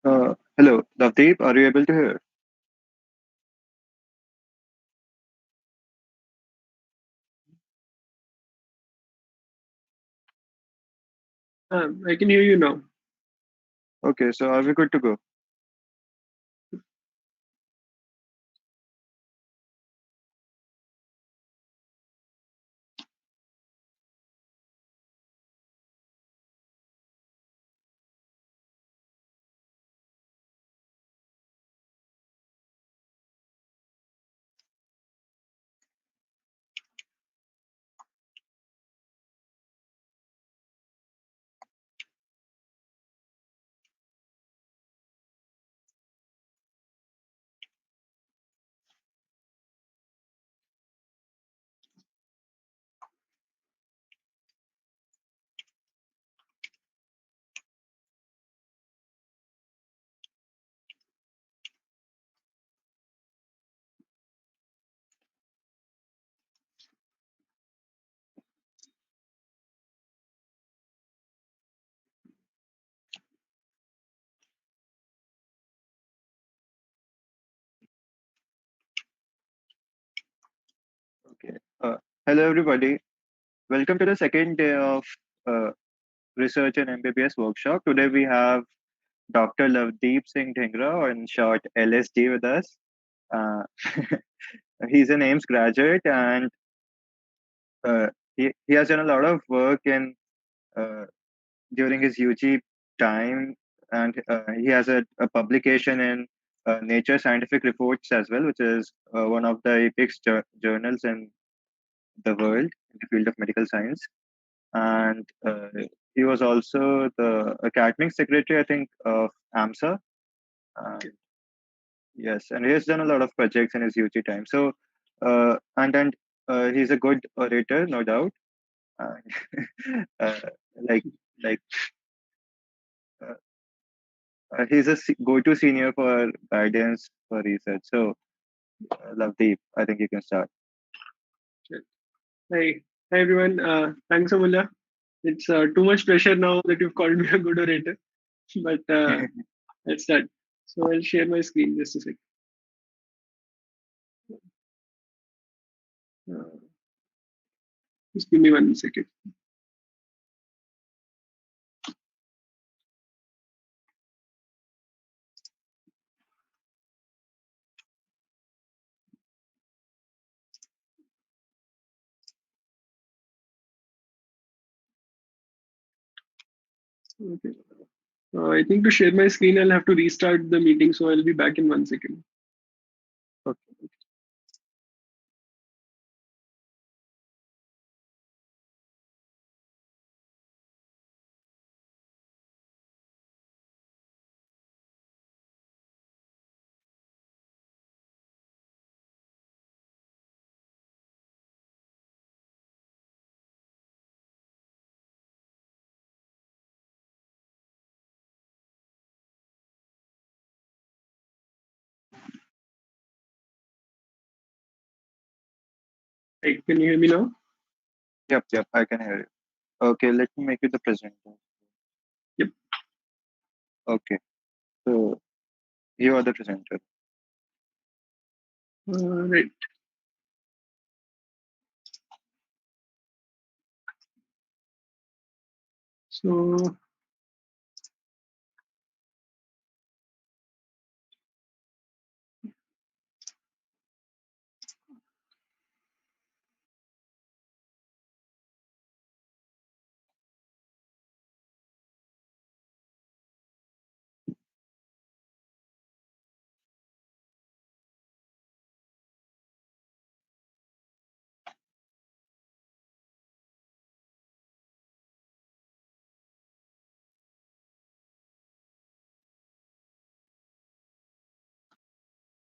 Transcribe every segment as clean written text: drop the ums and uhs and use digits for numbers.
Hello, Navdeep, are you able to hear? I can hear you now. Okay, so are we good to go? Okay. Hello, everybody. Welcome to the second day of uh, Research and MBBS workshop. Today we have Dr. Lavdeep Singh Dhingra, or in short, LSD, with us. Uh, he's an AIIMS graduate and uh, he has done a lot of work uh, during his UG time, and he has a publication in Nature Scientific Reports as well, which is one of the apex journals in the world in the field of medical science. And he was also the academic secretary, I think, of AMSA. And yes, and he has done a lot of projects in his UG time. So, and he's a good orator, no doubt. And like like uh, he's a go-to senior for guidance for research. So, Lavdeep, I think you can start. Hi, hi everyone. Thanks, Amulya. It's too much pressure now that you've called me a good orator, but let's start. So I'll share my screen just a sec. Uh, just give me 1 second. Okay. I think to share my screen, I'll have to restart the meeting, so I'll be back in 1 second. Okay. Hey, can you hear me now? Yep, I can hear you. Okay, let me make you the presenter. Yep. Okay, so you are the presenter. Right. So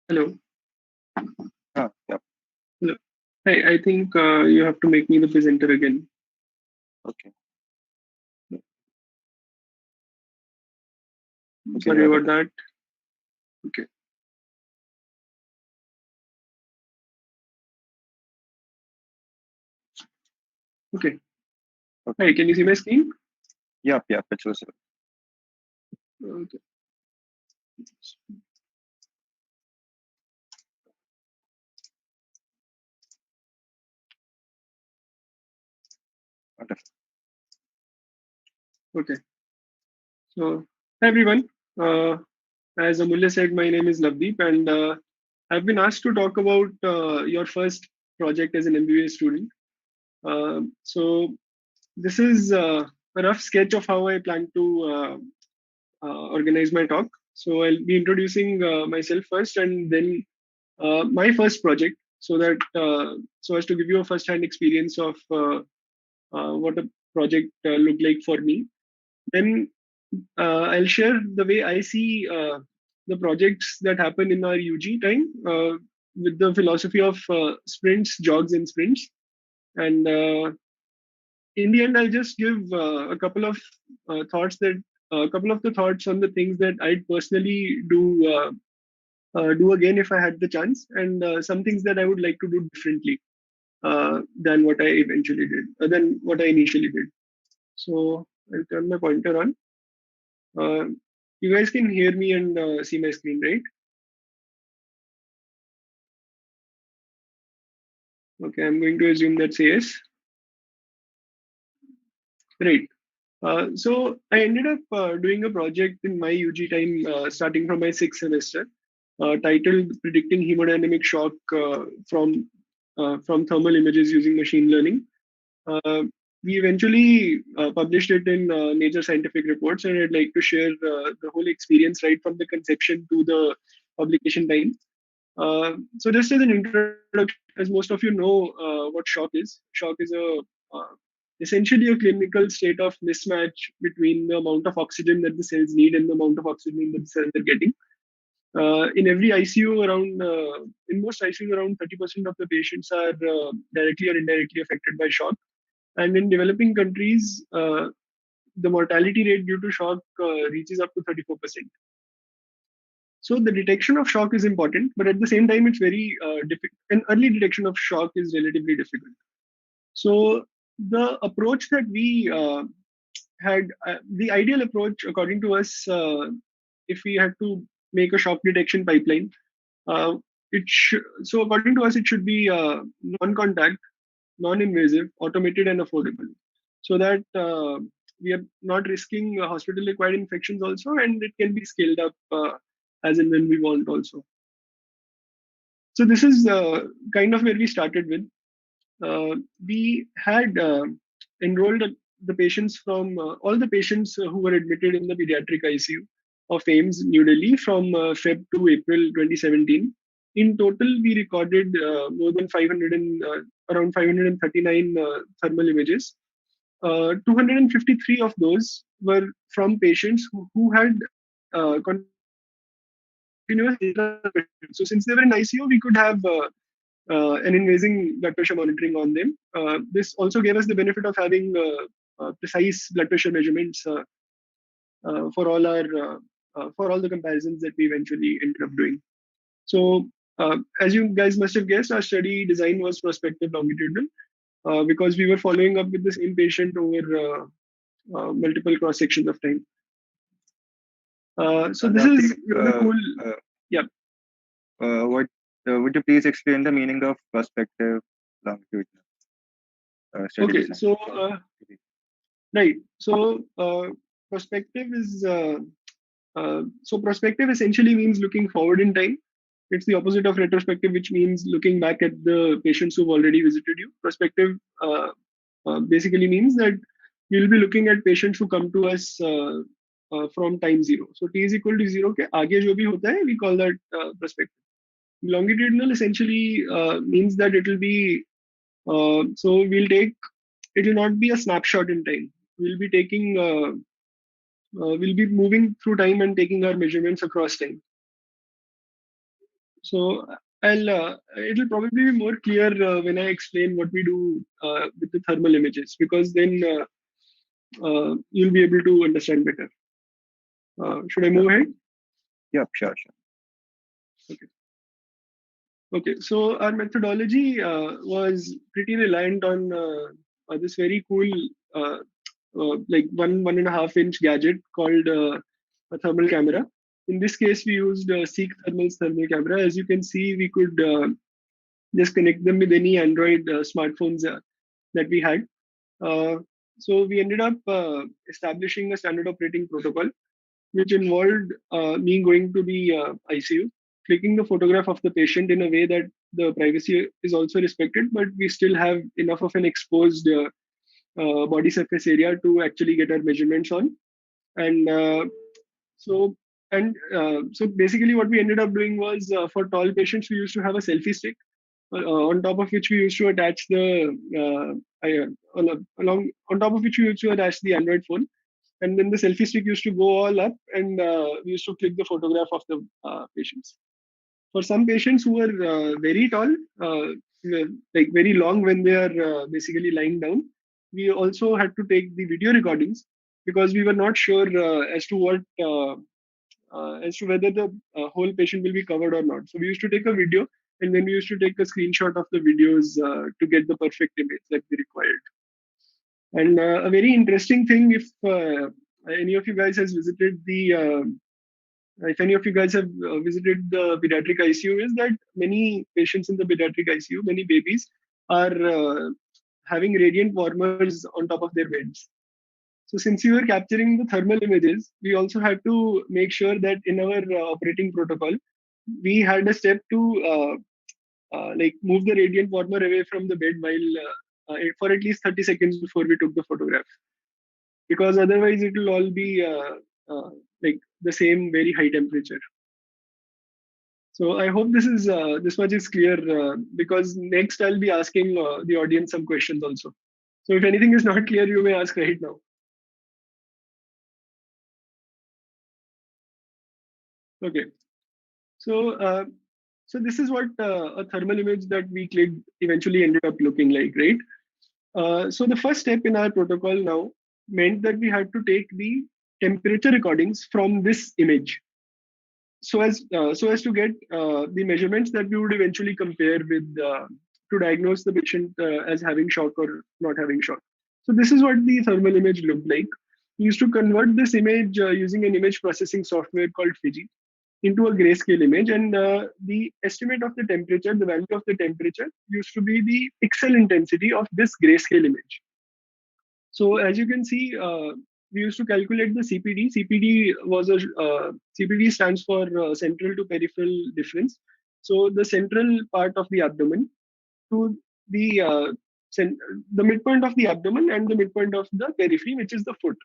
hello. Yep. Hello. Hey, I think you have to make me the presenter again. Okay. Okay, you Sorry are the about that. Okay. Okay. okay. Hey, can you see my screen? Yep, it's visible. Okay. Wonderful. Okay. So, hi everyone. Uh, as Amulya said, my name is Navdeep, and I've been asked to talk about your first project as an MBBS student. So, this is a rough sketch of how I plan to organize my talk. So, I'll be introducing myself first, and then my first project, so as to give you a first-hand experience of what a project looked like for me. Then I'll share the way I see the projects that happen in our UG time with the philosophy of sprints, jogs, and sprints. And in the end, I'll just give a couple of thoughts that a couple of the thoughts on the things that I'd personally do again if I had the chance, and some things that I would like to do differently than what I eventually did, than what I initially did. So I'll turn my pointer on. Uh, you guys can hear me and see my screen, right? Okay, I'm going to assume that's a yes. Right. So I ended up doing a project in my UG time, starting from my sixth semester, titled "Predicting Hemodynamic Shock from Thermal Images Using Machine Learning." Uh, we eventually published it in Nature Scientific Reports, and I'd like to share the whole experience right from the conception to the publication time. So just as an introduction, as most of you know what shock is essentially a clinical state of mismatch between the amount of oxygen that the cells need and the amount of oxygen that the cells are getting. In every ICU, in most ICUs, around 30% of the patients are directly or indirectly affected by shock. And in developing countries, the mortality rate due to shock reaches up to 34%. So the detection of shock is important, but at the same time, it's very difficult. An early detection of shock is relatively difficult. So the approach that we had, the ideal approach, according to us, if we had to make a shock detection pipeline, uh, so according to us, it should be non-contact, non-invasive, automated, and affordable, so that we are not risking hospital-acquired infections also, and it can be scaled up as and when we want also. So this is kind of where we started with. We had enrolled the patients from all the patients who were admitted in the pediatric ICU of AIIMS New Delhi from Feb to April 2017. In total, we recorded more than 500 and around 539 thermal images. 253 of those were from patients who had continuous intravenous blood pressure. So since they were in ICU, we could have an invasive blood pressure monitoring on them. This also gave us the benefit of having precise blood pressure measurements for all the comparisons that we eventually ended up doing. So, as you guys must have guessed, our study design was prospective longitudinal because we were following up with the same patient over multiple cross sections of time. So this Navdeep, is really cool. Yeah. what would you please explain the meaning of prospective longitudinal study Okay. design? So right. So prospective is so prospective essentially means looking forward in time. It's the opposite of retrospective, which means looking back at the patients who've already visited you. Prospective basically means that we'll be looking at patients who come to us from time zero. So t is equal to zero के आगे जो भी होता है, we call that prospective. Longitudinal essentially means that it will be so it will not be a snapshot in time. We'll be taking we'll be moving through time and taking our measurements across time. So it'll probably be more clear when I explain what we do with the thermal images, because then you'll be able to understand better. Should I move ahead? Yeah, sure. Okay. Okay. So our methodology was pretty reliant on this very cool, like 1.5 inch gadget called a thermal camera. In this case, we used Seek Thermal's thermal camera. As you can see, we could just connect them with any Android smartphones that we had. Uh, so we ended up establishing a standard operating protocol, which involved me going to the ICU, clicking the photograph of the patient in a way that the privacy is also respected, but we still have enough of an exposed body surface area to actually get our measurements on. And so so basically what we ended up doing was for tall patients we used to have a selfie stick on top of which we used to attach the on top of which we used to attach the Android phone, and then the selfie stick used to go all up, and we used to click the photograph of the patients. For some patients who were very tall, like very long when they are basically lying down, we also had to take the video recordings because we were not sure as to what as to whether the whole patient will be covered or not. So we used to take a video, and then we used to take a screenshot of the videos to get the perfect image that we required. And a very interesting thing, if any of you guys has visited the if any of you guys have visited the pediatric ICU, is that many patients in the pediatric ICU, many babies, are having radiant warmers on top of their beds. So since we were capturing the thermal images, we also had to make sure that in our operating protocol, we had a step to like move the radiant warmer away from the bed while for at least 30 seconds before we took the photograph, because otherwise it will all be like the same very high temperature. So I hope this much is clear because next I'll be asking the audience some questions also. So if anything is not clear, you may ask right now. Okay. So so this is what a thermal image that we clicked eventually ended up looking like, right? So the first step in our protocol now meant that we had to take the temperature recordings from this image, so as to get the measurements that we would eventually compare with to diagnose the patient as having shock or not having shock. So this is what the thermal image looked like. We used to convert this image using an image processing software called Fiji into a grayscale image, and the estimate of the temperature, the value of the temperature, used to be the pixel intensity of this grayscale image. So as you can see, we used to calculate the CPD. CPD stands for central to peripheral difference. So the central part of the abdomen to the the midpoint of the abdomen and the midpoint of the periphery, which is the foot.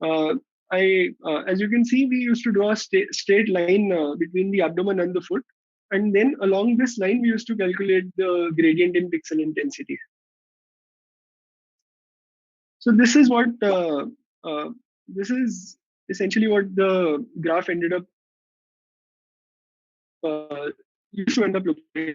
Uh, as you can see, we used to draw a straight line between the abdomen and the foot, and then along this line, we used to calculate the gradient in pixel intensity. So uh, this is essentially what the graph ended up uh, used to end up looking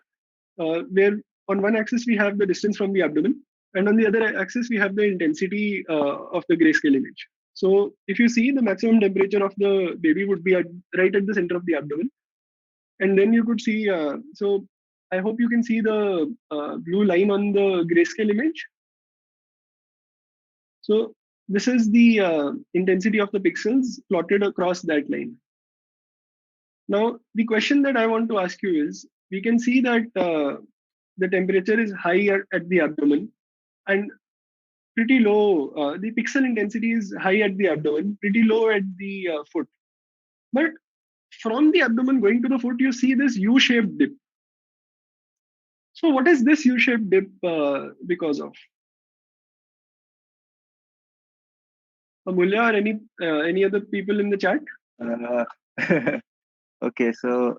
like, where on one axis we have the distance from the abdomen, and on the other axis we have the intensity of the grayscale image. So if you see, the maximum temperature of the baby would be right at the center of the abdomen, and then you could see. So I hope you can see the blue line on the grayscale image. So this is the intensity of the pixels plotted across that line. Now, the question that I want to ask you is, we can see that the temperature is high at the abdomen and pretty low. The pixel intensity is high at the abdomen, pretty low at the foot. But from the abdomen going to the foot, you see this U-shaped dip. So what is this U-shaped dip because of? Amulya or any other people in the chat? Uh, okay, so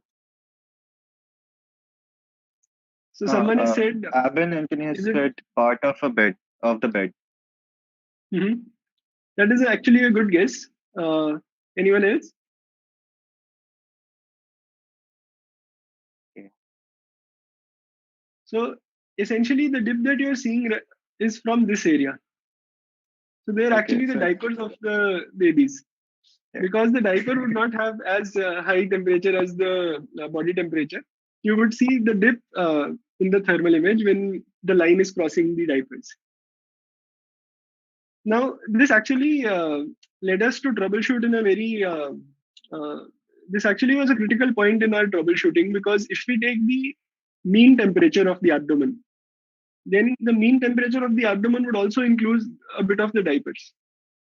So someone has said, Abin Anthony has is it? said part of a bed of the bed. Mhm. That is actually a good guess. Anyone else? Okay, So essentially, the dip that you're seeing is from this area. So they're okay, actually the so diapers of the babies, yeah. because the diaper would not have as high temperature as the body temperature. You would see the dip in the thermal image when the line is crossing the diapers. Now, this actually led us to troubleshoot in a very this actually was a critical point in our troubleshooting, because if we take the mean temperature of the abdomen, then the mean temperature of the abdomen would also include a bit of the diapers.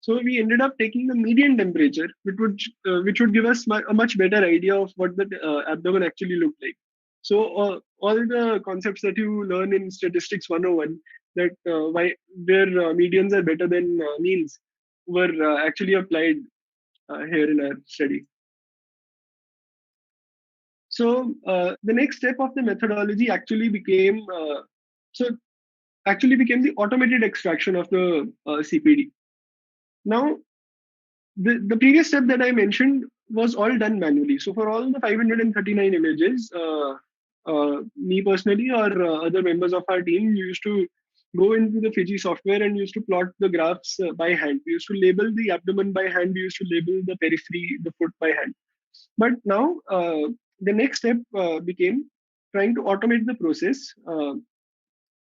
So we ended up taking the median temperature, which would give us a much better idea of what the abdomen actually looked like. So all the concepts that you learn in statistics 101, that where medians are better than means, were actually applied here in our study. So the next step of the methodology actually became the automated extraction of the CPD. Now, the previous step that I mentioned was all done manually. So for all the 539 images, me personally or other members of our team used to go into the Fiji software and used to plot the graphs by hand. We used to label the abdomen by hand. We used to label the periphery, the foot by hand. But now the next step became trying to automate the process,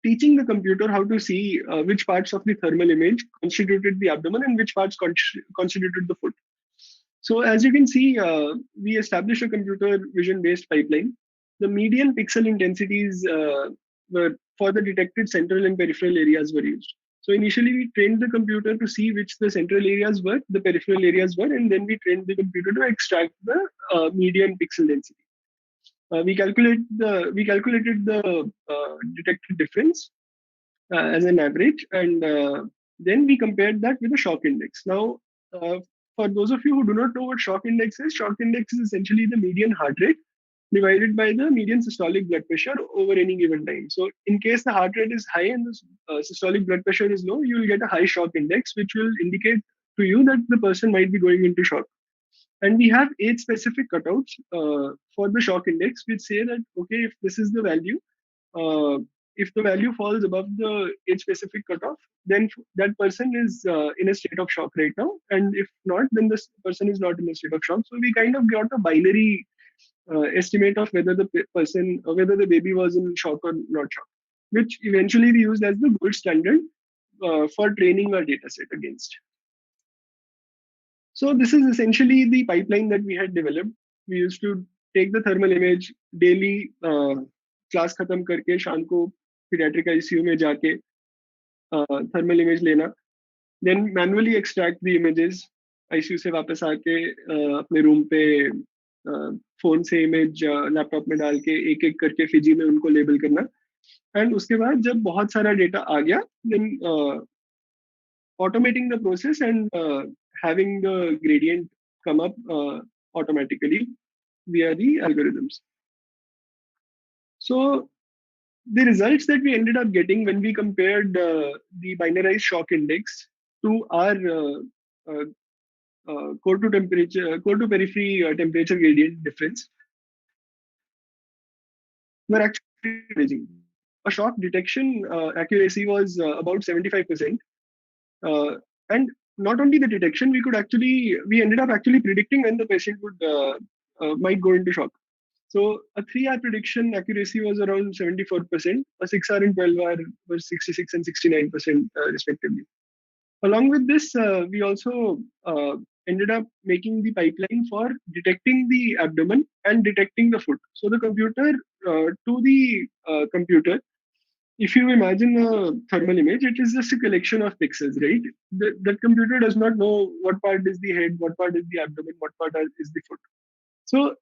teaching the computer how to see which parts of the thermal image constituted the abdomen and which parts constituted the foot. So as you can see, we established a computer vision based pipeline. The median pixel intensities were for the detected central and peripheral areas were used. So initially we trained the computer to see which the central areas were, the peripheral areas were, and then we trained the computer to extract the median pixel density. We calculated the detected difference as an average, and then we compared that with the shock index. Now, for those of you who do not know what shock index is essentially the median heart rate divided by the median systolic blood pressure over any given time. So, in case the heart rate is high and the systolic blood pressure is low, you will get a high shock index, which will indicate to you that the person might be going into shock. And we have age specific cutouts for the shock index, which say that, okay, if this is the value, if the value falls above the age specific cutoff, then that person is in a state of shock right now. And if not, then this person is not in a state of shock. So we kind of got a binary estimate of whether the person, or whether the baby was in shock or not shock, which eventually we used as the gold standard for training our data set against. So this is essentially the pipeline that we had developed. We used to take the thermal image daily, class खत्म करके शाम को pediatric ICU में जाके thermal image लेना, then manually extract the images, ICU से वापस आके अपने रूम पे फोन से इमेज लैपटॉप में डाल के एक एक करके फिजी में उनको लेबल करना, एंड उसके बाद जब बहुत सारा डेटा आ गया, then automating the process and having the gradient come up automatically via the algorithms. So the results that we ended up getting when we compared the binarized shock index to our core to periphery temperature gradient difference were actually encouraging. A shock detection accuracy was about 75%. And not only the detection, we ended up actually predicting when the patient would might go into shock. So a 3-hour prediction accuracy was around 74%. A 6-hour and 12-hour was 66 and 69% respectively. Along with this, we also ended up making the pipeline for detecting the abdomen and detecting the foot. So the computer to the computer, if you imagine a thermal image, it is just a collection of pixels, right? The computer does not know what part is the head, what part is the abdomen, what part is the foot. So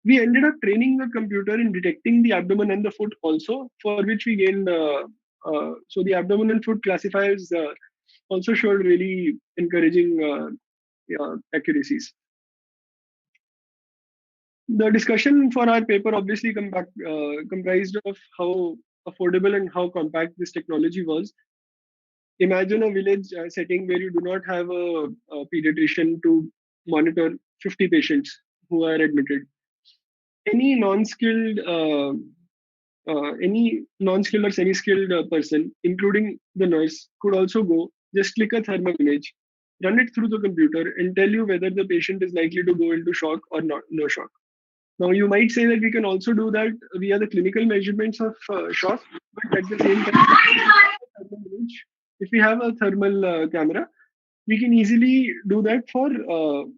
we ended up training the computer in detecting the abdomen and the foot also, for which we gained. So the abdomen and foot classifiers also showed really encouraging accuracies. The discussion for our paper obviously comprised of how affordable and how compact this technology was. Imagine a village setting where you do not have a pediatrician to monitor 50 patients who are admitted. Any non-skilled or semi-skilled person, including the nurse, could also go, just click a thermal image, run it through the computer, and tell you whether the patient is likely to go into shock or not, no shock. Now, you might say that we can also do that via the clinical measurements of shock, but at the same time, if we have a thermal camera, we can easily do that for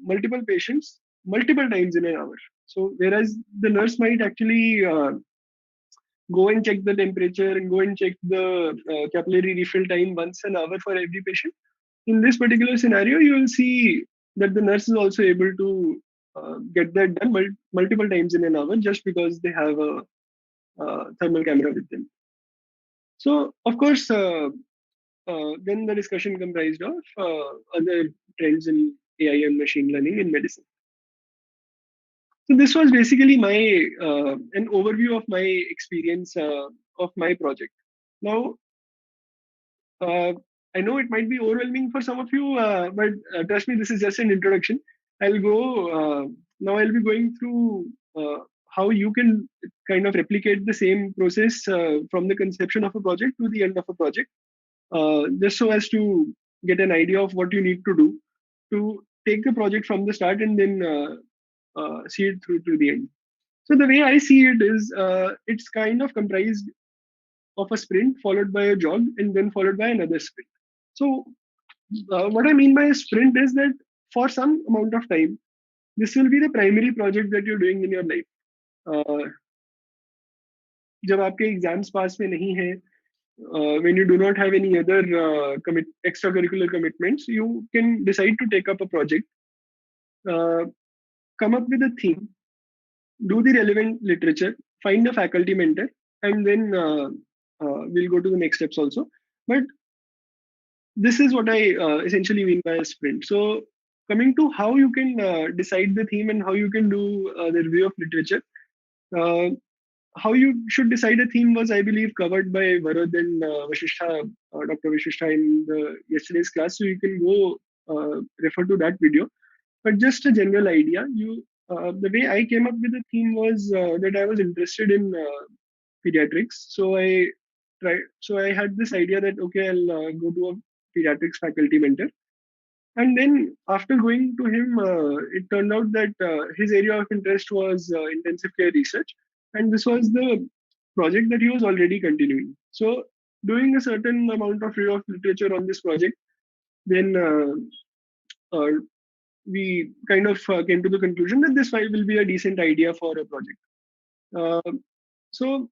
multiple patients multiple times in an hour. So whereas the nurse might actually go and check the temperature and go and check the capillary refill time once an hour for every patient. In this particular scenario, you will see that the nurse is also able to get that done multiple times in an hour just because they have a thermal camera with them. So, of course, then the discussion comprised of other trends in AI and machine learning in medicine. So this was basically my an overview of my experience of my project. Now, uh, I know it might be overwhelming for some of you, but trust me, this is just an introduction. I'll go now. I'll be going through how you can kind of replicate the same process from the conception of a project to the end of a project, just so as to get an idea of what you need to do to take the project from the start and then see it through to the end. So the way I see it is, it's kind of comprised of a sprint followed by a jog and then followed by another sprint. So what I mean by a sprint is that for some amount of time, this will be the primary project that you're doing in your life. Uh, जब आपके exams पास में नहीं है, when you do not have any other extracurricular commitments, you can decide to take up a project, uh, come up with a theme, do the relevant literature, find a faculty mentor, and then we'll go to the next steps also. But this is what I essentially mean by a sprint. So, coming to how you can decide the theme and how you can do the review of literature, uh, how you should decide a theme was, I believe, covered by Varad and Dr. Vashishta in the yesterday's class. So you can go refer to that video. But just a general idea, the way I came up with the theme was that I was interested in pediatrics. So I had this idea that okay, I'll go to a pediatrics faculty mentor. And then after going to him, it turned out that his area of interest was intensive care research, and this was the project that he was already continuing. So doing a certain amount of review of literature on this project, then we kind of came to the conclusion that this will be a decent idea for a project. So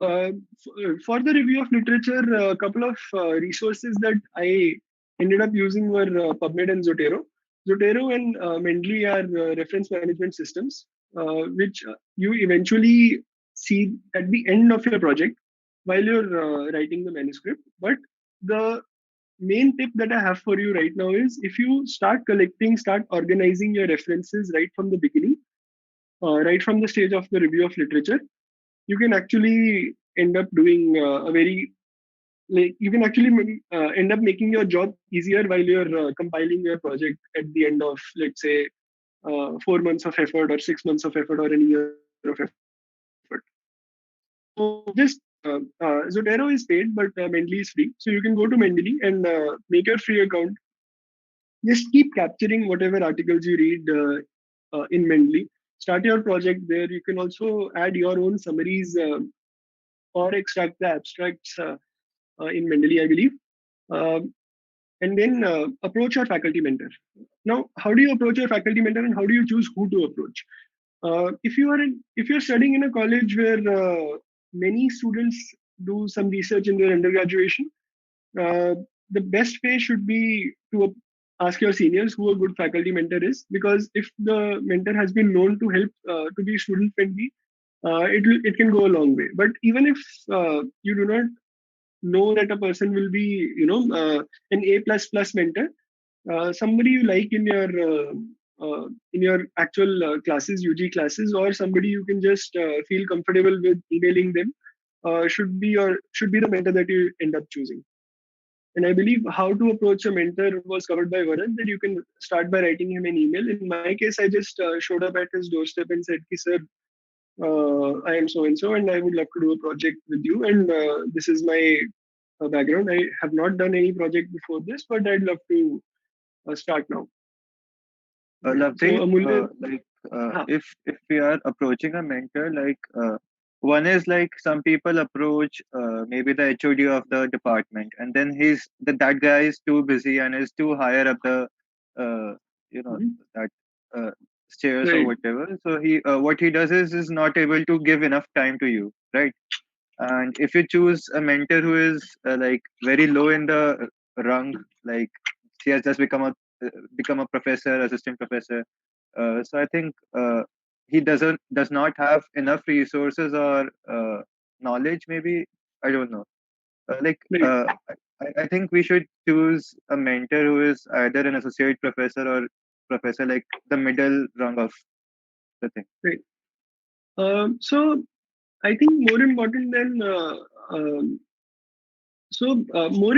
for the review of literature, a couple of resources that I ended up using were PubMed and Zotero. Zotero and Mendeley are reference management systems, which you eventually see at the end of your project while you're writing the manuscript. But the main tip that I have for you right now is if you start collecting, start organizing your references right from the beginning, right from the stage of the review of literature, you can actually end up doing a very you can actually end up making your job easier while you're compiling your project at the end of, let's say, 4 months of effort or 6 months of effort or a year of effort. So just Zotero is paid, but Mendeley is free. So you can go to Mendeley and make your free account. Just keep capturing whatever articles you read in Mendeley. Start your project there. You can also add your own summaries or extract the abstracts in Mendeley, I believe. Um, and then approach your faculty mentor. Now, how do you approach your faculty mentor, and how do you choose who to approach? If you're studying in a college where many students do some research in their undergraduation, uh, the best way should be to ask your seniors who a good faculty mentor is, because if the mentor has been known to help to be student friendly, it can go a long way. But even if you do not know that a person will be, an A plus plus mentor, somebody you like in your actual classes, UG classes, or somebody you can just feel comfortable with emailing them, should be the mentor that you end up choosing. And I believe how to approach a mentor was covered by Varun, that you can start by writing him an email. In my case, I just showed up at his doorstep and said, Sir, I am so and so, and I would love to do a project with you. And this is my background. I have not done any project before this, but I'd love to start now. So, Lovedeep, Amulya, if we are approaching a mentor, like one is like some people approach maybe the HOD of the department, and then that guy is too busy and is too higher up the uh, you know mhm. that uh, shares or Right. whatever. So he what he does is not able to give enough time to you, right? And if you choose a mentor who is like very low in the rung, like she has just become a professor, assistant professor. So I think he does not have enough resources or knowledge. Maybe I don't know. Like Right. I think we should choose a mentor who is either an associate professor or professor, like the middle rung of the thing. Right. So I think um, more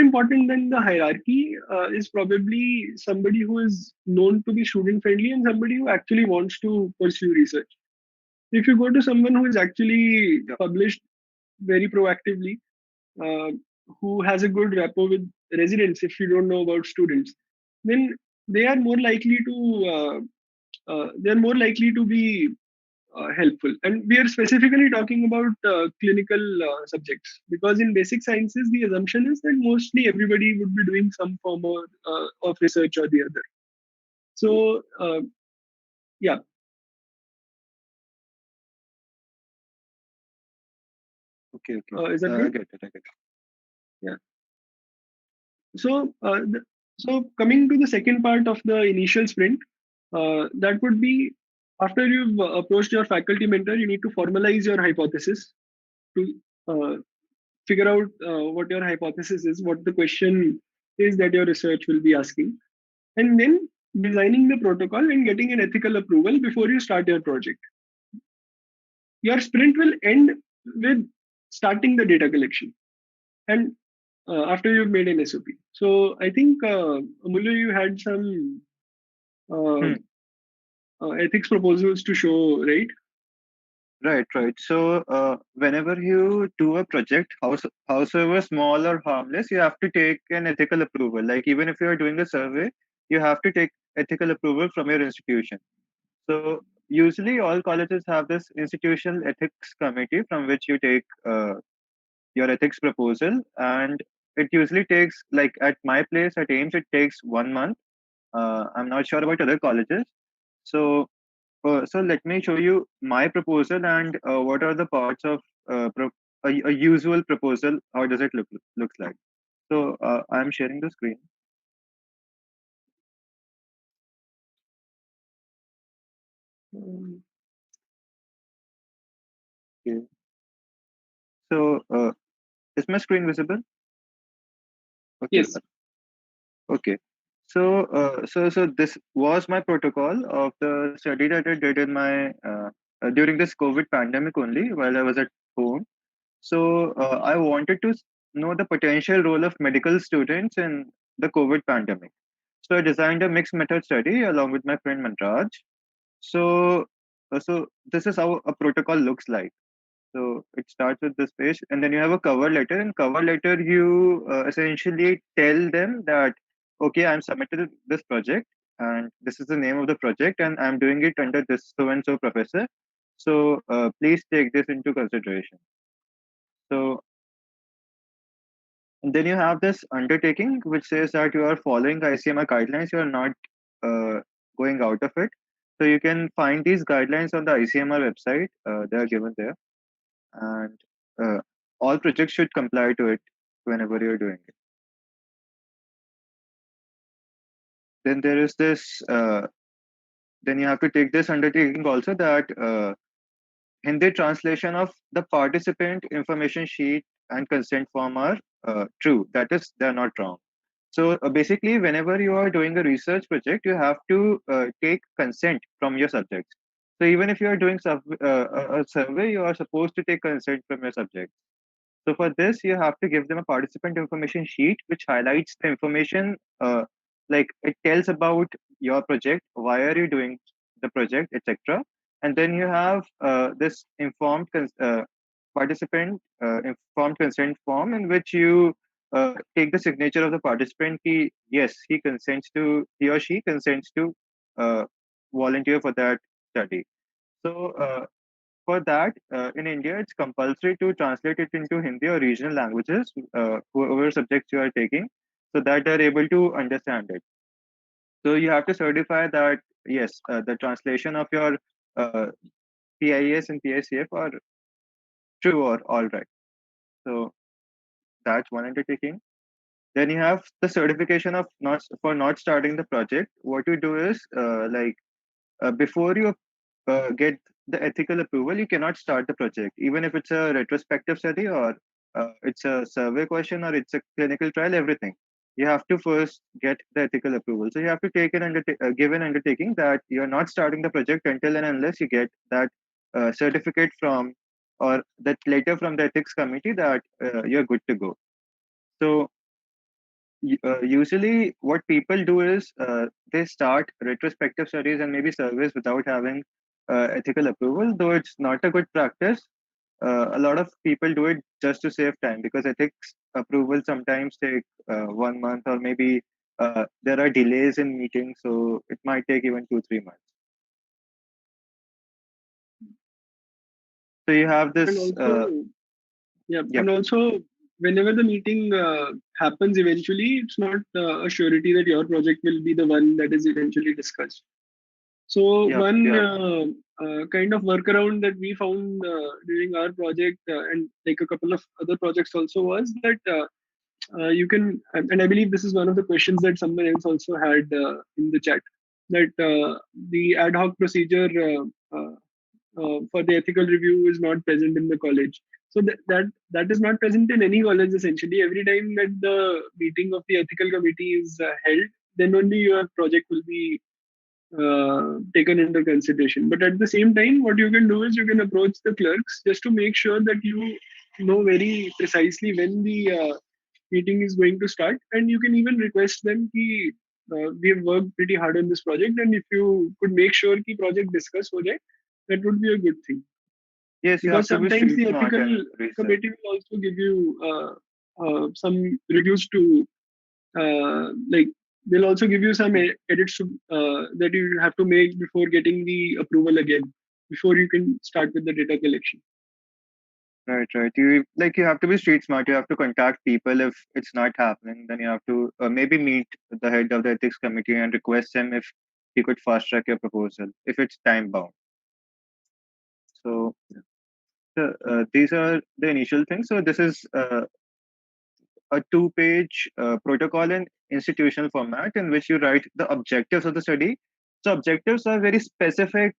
important than the hierarchy is probably somebody who is known to be student friendly and somebody who actually wants to pursue research. If you go to someone who is actually Yeah. published very proactively, uh, who has a good rapport with residents, if you don't know about students, then they are more likely to be helpful. And we are specifically talking about clinical subjects because in basic sciences, the assumption is that mostly everybody would be doing some form of research or the other. So, yeah, Okay. Okay. is that good? I get it. I get it. Yeah. So, so coming to the second part of the initial sprint, that would be after you've approached your faculty mentor, you need to formalize your hypothesis to uh, figure out what your hypothesis is, what the question is that your research will be asking, and then designing the protocol and getting an ethical approval before you start your project. Your sprint will end with starting the data collection and after you've made an SOP. So I think Amulya, you had some uh, Hmm. ethics proposals to show, right? Right, right. So, whenever you do a project, howsoever small or harmless, you have to take an ethical approval. Like, even if you are doing a survey, you have to take ethical approval from your institution. So, usually, all colleges have this institutional ethics committee from which you take your ethics proposal. And it usually takes, like, at my place at AIIMS, it takes 1 month. I'm not sure about other colleges. So, so let me show you my proposal and what are the parts of a usual proposal. How does it looks like? So I'm sharing the screen. Um, Okay. So is my screen visible? Okay. yes. Okay. So so this was my protocol of the study that I did in my during this COVID pandemic only while I was at home. So I wanted to know the potential role of medical students in the COVID pandemic. So I designed a mixed method study along with my friend Manraj. So so this is how a protocol looks like. So it starts with this page, and then you have a cover letter. In cover letter, you essentially tell them that okay, I'm submitted this project, and this is the name of the project, and I'm doing it under this so and so professor. So please take this into consideration. So and then you have this undertaking which says that you are following ICMR guidelines, you are not going out of it. So you can find these guidelines on the ICMR website, they are given there. And all projects should comply to it whenever you're doing it. Then there is this, then you have to take this undertaking also that Hindi translation of the participant information sheet and consent form are true. That is, they are not wrong. So basically, whenever you are doing a research project, you have to take consent from your subjects. So even if you are doing a survey, you are supposed to take consent from your subjects. So for this, you have to give them a participant information sheet, which highlights the information, like it tells about your project, why are you doing the project, etc. And then you have this participant informed consent form in which you take the signature of the participant. Yes, he or she consents to uh, volunteer for that study. So for that, in India, it's compulsory to translate it into Hindi or regional languages, whoever subjects you are taking, so that they're able to understand it. So you have to certify that yes, the translation of your uh, PIS and PICF are true or all right. So that's one undertaking. Then you have the certification of not starting the project. What you do is before you get the ethical approval, you cannot start the project, even if it's a retrospective study or it's a survey question or it's a clinical trial. Everything you have to first get the ethical approval. So you have to take give an undertaking that you're not starting the project until and unless you get that certificate from or that letter from the ethics committee that you're good to go. So usually what people do is they start retrospective studies and maybe surveys without having ethical approval, though it's not a good practice. A lot of people do it just to save time because ethics approval sometimes take 1 month, or maybe there are delays in meetings, so it might take even 2 3 months. So you have And this also, yeah, yep. and also whenever the meeting happens eventually, it's not a surety that your project will be the one that is eventually discussed. So Yep. one Yep. kind of workaround that we found during our project and like a couple of other projects also was that you can, and I believe this is one of the questions that someone else also had in the chat, that the ad hoc procedure for the ethical review is not present in the college. So that is not present in any college essentially. Every time that the meeting of the ethical committee is held, then only your project will be taken into consideration. But at the same time, what you can do is you can approach the clerks just to make sure that you know very precisely when the meeting is going to start, and you can even request them ki, we have worked pretty hard on this project, and if you could make sure ki project discuss ho jaye, that would be a good thing. Yes, you have Because to be sometimes street the smart ethical and research. committee will also give you some reviews to like they'll also give you some edits to, that you have to make before getting the approval again, before you can start with the data collection. Right, right. You have to be street smart. You have to contact people if it's not happening. Then you have to maybe meet the head of the ethics committee and request him if he could fast track your proposal if it's time bound. So these are the initial things. So this is a two-page protocol in institutional format in which you write the objectives of the study. So objectives are very specific,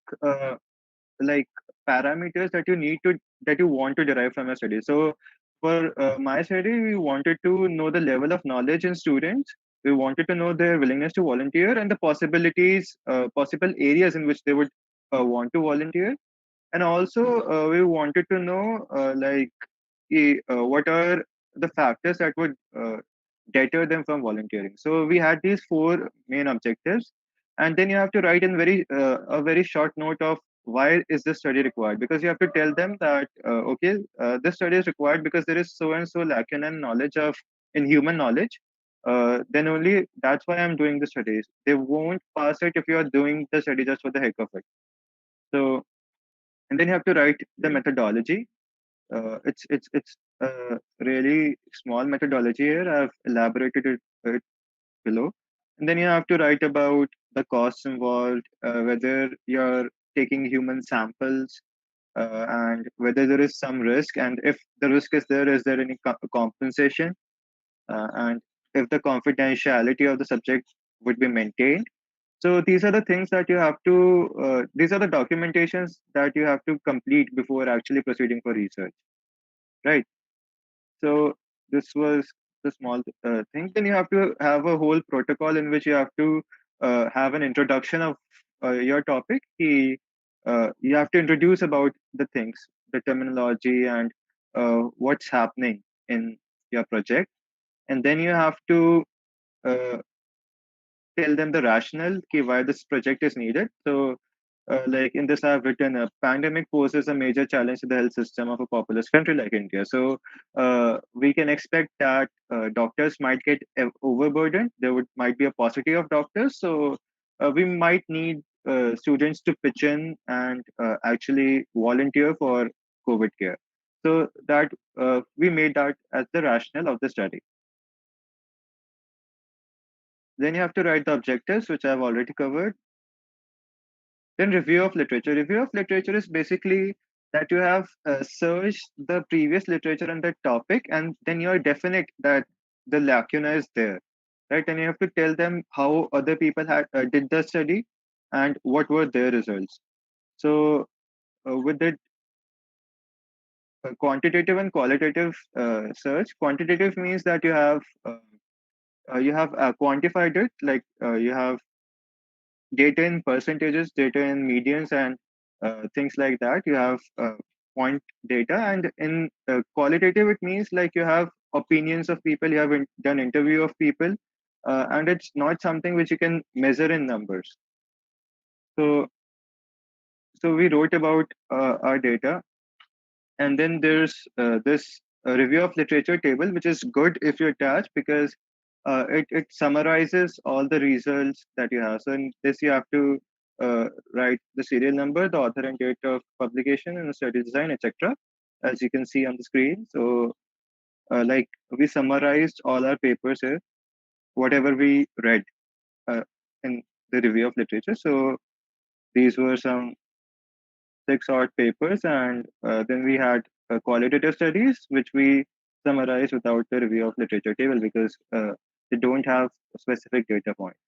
like parameters that you want to derive from a study. So for my study, we wanted to know the level of knowledge in students. We wanted to know their willingness to volunteer and the possibilities, possible areas in which they would want to volunteer. And also, we wanted to know what are the factors that would deter them from volunteering. So we had these four main objectives, and then you have to write in a very short note of why is this study required, because you have to tell them that this study is required because there is so and so lacking in knowledge of in human knowledge. Then only that's why I'm doing the studies. They won't pass it if you are doing the study just for the heck of it. So, and then you have to write the methodology. It's a really small methodology here. I've elaborated it below. And then you have to write about the costs involved, whether you're taking human samples, and whether there is some risk, and if the risk is there any compensation, and if the confidentiality of the subject would be maintained. So these are the things that you have to. These are the documentations that you have to complete before actually proceeding for research, right? So this was the small thing. Then you have to have a whole protocol in which you have to have an introduction of your topic. You have to introduce about the things, the terminology, and what's happening in your project. And then you have to uh, tell them the rationale why this project is needed. So, like in this, I've written a pandemic poses a major challenge to the health system of a populous country like India. So, we can expect that doctors might get overburdened. There might be a paucity of doctors. So, we might need students to pitch in and actually volunteer for COVID care. So that we made that as the rationale of the study. Then you have to write the objectives, which I've already covered. Then review of literature. Review of literature is basically that you have searched the previous literature on that topic, and then you are definite that the lacuna is there, right? And you have to tell them how other people had did the study and what were their results. So with the quantitative and qualitative search, quantitative means that you have quantified it, like you have data in percentages, data in medians, and things like that. You have point data, and in qualitative, it means like you have opinions of people, you have done interview of people, and it's not something which you can measure in numbers. So, so we wrote about our data, and then there's this review of literature table, which is good if you attach because it summarizes all the results that you have. So in this, you have to write the serial number, the author and date of publication, and the study design, etc. As you can see on the screen. So, like we summarized all our papers here, whatever we read uh, in the review of literature. So these were some six odd papers, and then we had qualitative studies, which we summarize without the review of literature table because they don't have specific data points.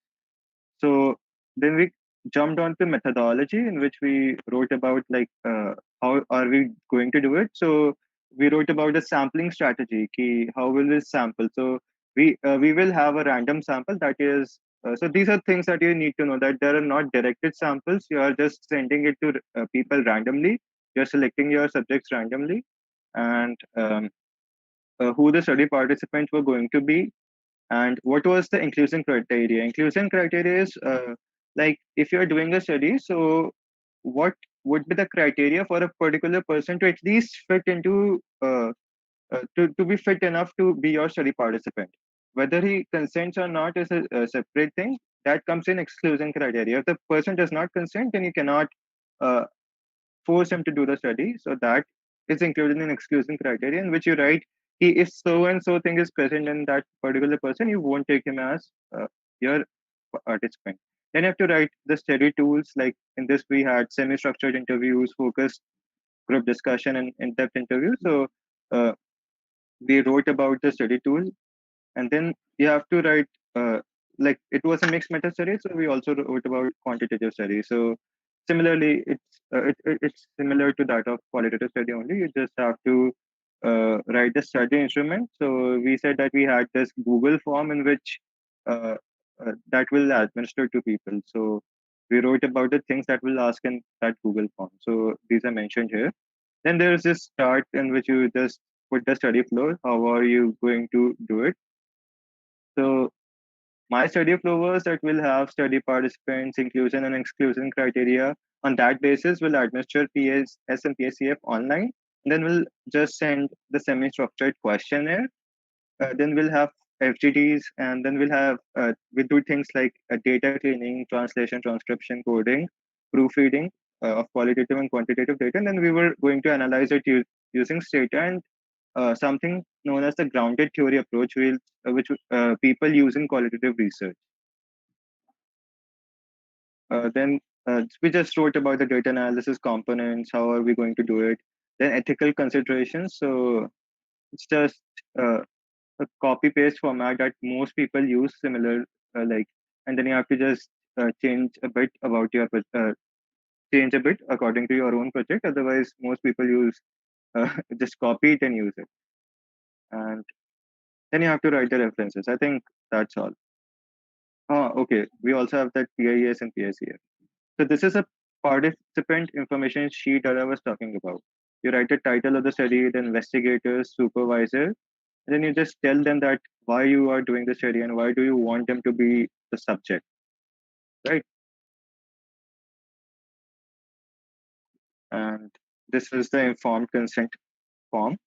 So then we jumped on to methodology in which we wrote about like how are we going to do it. So we wrote about the sampling strategy. Ki how will we sample? So we will have a random sample that is. So these are things that you need to know that there are not directed samples. You are just sending it to people randomly. You're selecting your subjects randomly, and who the study participants were going to be, and what was the inclusion criteria. Inclusion criteria is like if you're doing a study, so what would be the criteria for a particular person to at least fit into to be fit enough to be your study participant. Whether he consents or not is a separate thing that comes in exclusion criteria. If the person does not consent, then you cannot uh, force him to do the study. So that is included in exclusion criteria, in which you write, if so and so thing is present in that particular person, you won't take him as your participant. Then you have to write the study tools. Like in this, we had semi-structured interviews, focused group discussion, and in-depth interviews. So uh, we wrote about the study tool, and then you have to write like it was a mixed meta study, so we also wrote about quantitative study. So similarly, it's similar to that of qualitative study only. You just have to write the study instrument. So we said that we had this Google form in which uh, that will administer to people. So we wrote about the things that will ask in that Google form. So these are mentioned here. Then there's this chart in which you just put the study flow. How are you going to do it? So my study flow was that we'll have study participants, inclusion and exclusion criteria. On that basis, we'll administer PSS and PSCF online. And then we'll just send the semi-structured questionnaire. Then we'll have FGDs, and then we'll do things like data cleaning, translation, transcription, coding, proofreading of qualitative and quantitative data. And then we were going to analyze it using Stata and something known as the grounded theory approach, which people use in qualitative research. Then we just wrote about the data analysis components. How are we going to do it? Then ethical considerations. So it's just a copy paste format that most people use, similar like, and then you have to just change a bit about your change a bit according to your own project. Otherwise, most people use just copy it and use it, and then you have to write the references. I think that's all. Oh, okay. We also have that PIES and PICF. So this is a participant information sheet that I was talking about. You write the title of the study, the investigator, supervisor, and then you just tell them that why you are doing the study and why do you want them to be the subject, right? And this is the informed consent form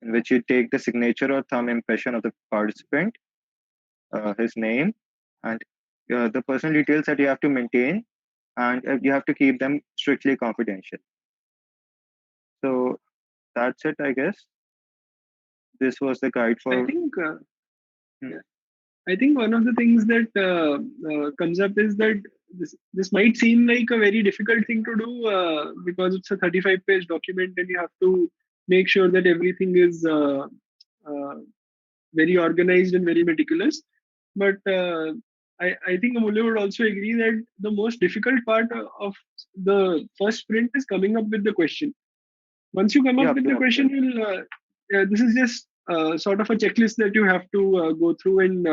in which you take the signature or thumb impression of the participant, his name, and the personal details that you have to maintain, and you have to keep them strictly confidential. So that's it, I guess. This was the guide I for. think Hmm. I think one of the things that comes up is that this might seem like a very difficult thing to do because it's a 35-page document and you have to make sure that everything is uh, very organized and very meticulous. But I think Amulya would also agree that the most difficult part of the first sprint is coming up with the question. Once you come up Yep, with the yep. question, this is just sort of a checklist that you have to go through, and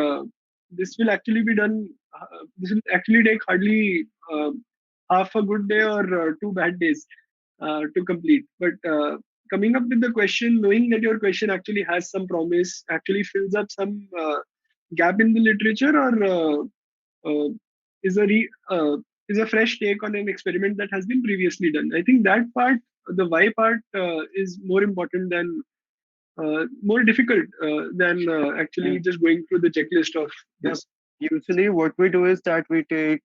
this will actually be done. This will actually take hardly half a good day or 2 bad days to complete. But coming up with the question, knowing that your question actually has some promise, actually fills up some gap in the literature, or uh, is a re, is a fresh take on an experiment that has been previously done. I think that part, the why part, is more important than more difficult than actually Mm. just going through the checklist of Yep. this. Usually, what we do is that we take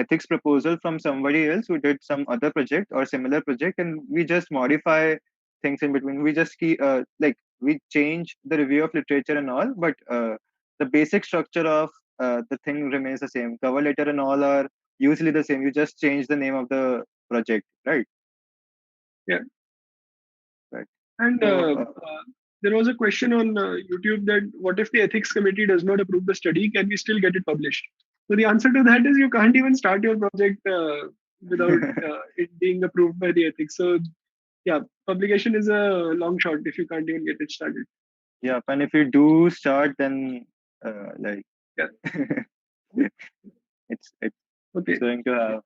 ethics proposal from somebody else who did some other project or similar project, and we just modify things in between. We just we change the review of literature and all, but the basic structure of the thing remains the same. Cover letter and all are usually the same. You just change the name of the project, right? Yeah, Right. and So there was a question on YouTube that what if the ethics committee does not approve the study? Can we still get it published? So the answer to that is you can't even start your project without it being approved by the ethics. So yeah, publication is a long shot if you can't even get it started. yeah, and if you do start, then like Yeah. it's Okay. going to have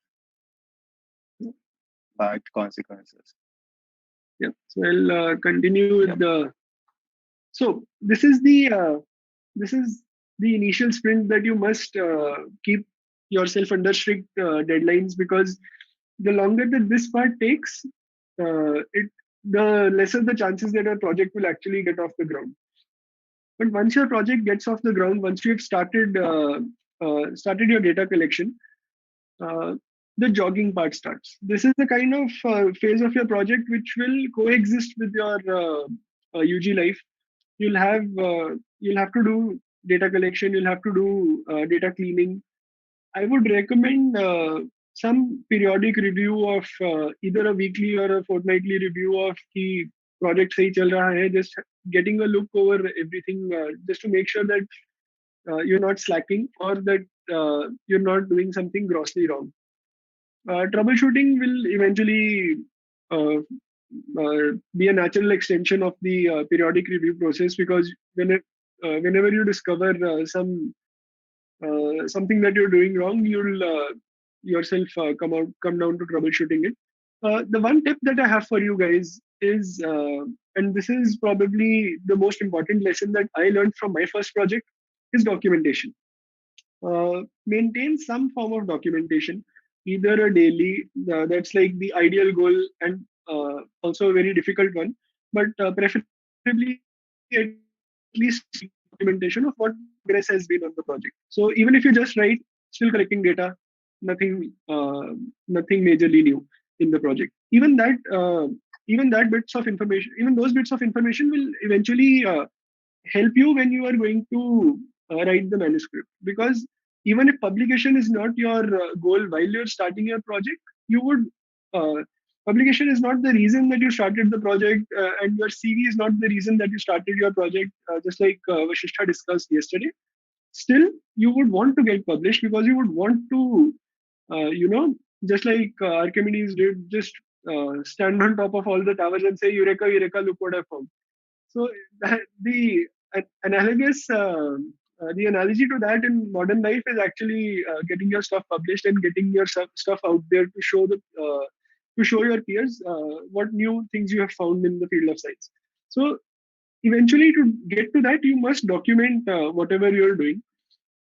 bad consequences. Yeah. So I'll continue with Yep. the. So this is the initial sprint that you must keep yourself under strict deadlines, because the longer that this part takes, it the lesser the chances that your project will actually get off the ground. But once your project gets off the ground, once you've started your data collection, uh, the jogging part starts. This is the kind of phase of your project which will coexist with your UG life. You'll have to do data collection. You'll have to do data cleaning. I would recommend some periodic review of either a weekly or a fortnightly review of the project सही चल रहा है. Just getting a look over everything, just to make sure that you're not slacking or that you're not doing something grossly wrong. Troubleshooting will eventually uh, be a natural extension of the periodic review process, because whenever you discover something that you're doing wrong, you'll yourself come down to troubleshooting it. The one tip that I have for you guys is, and this is probably the most important lesson that I learned from my first project, is documentation. Maintain some form of documentation, either a daily, that's like the ideal goal, and also a very difficult one, but preferably at least documentation of what progress has been on the project. So even if you just write, still collecting data, nothing majorly new in the project. Even that bits of information, even those bits of information will eventually help you when you are going to write the manuscript, because even if publication is not your goal while you're starting your project, you would publication is not the reason that you started the project, and your CV is not the reason that you started your project, just like Vashishtha discussed yesterday. Still, you would want to get published because you would want to, you know, just like Archimedes did, just stand on top of all the towers and say, Eureka, Eureka, look what I found. So the analogous, the analogy to that in modern life is actually getting your stuff published and getting your stuff out there to show your peers what new things you have found in the field of science. So eventually, to get to that, you must document whatever you're doing.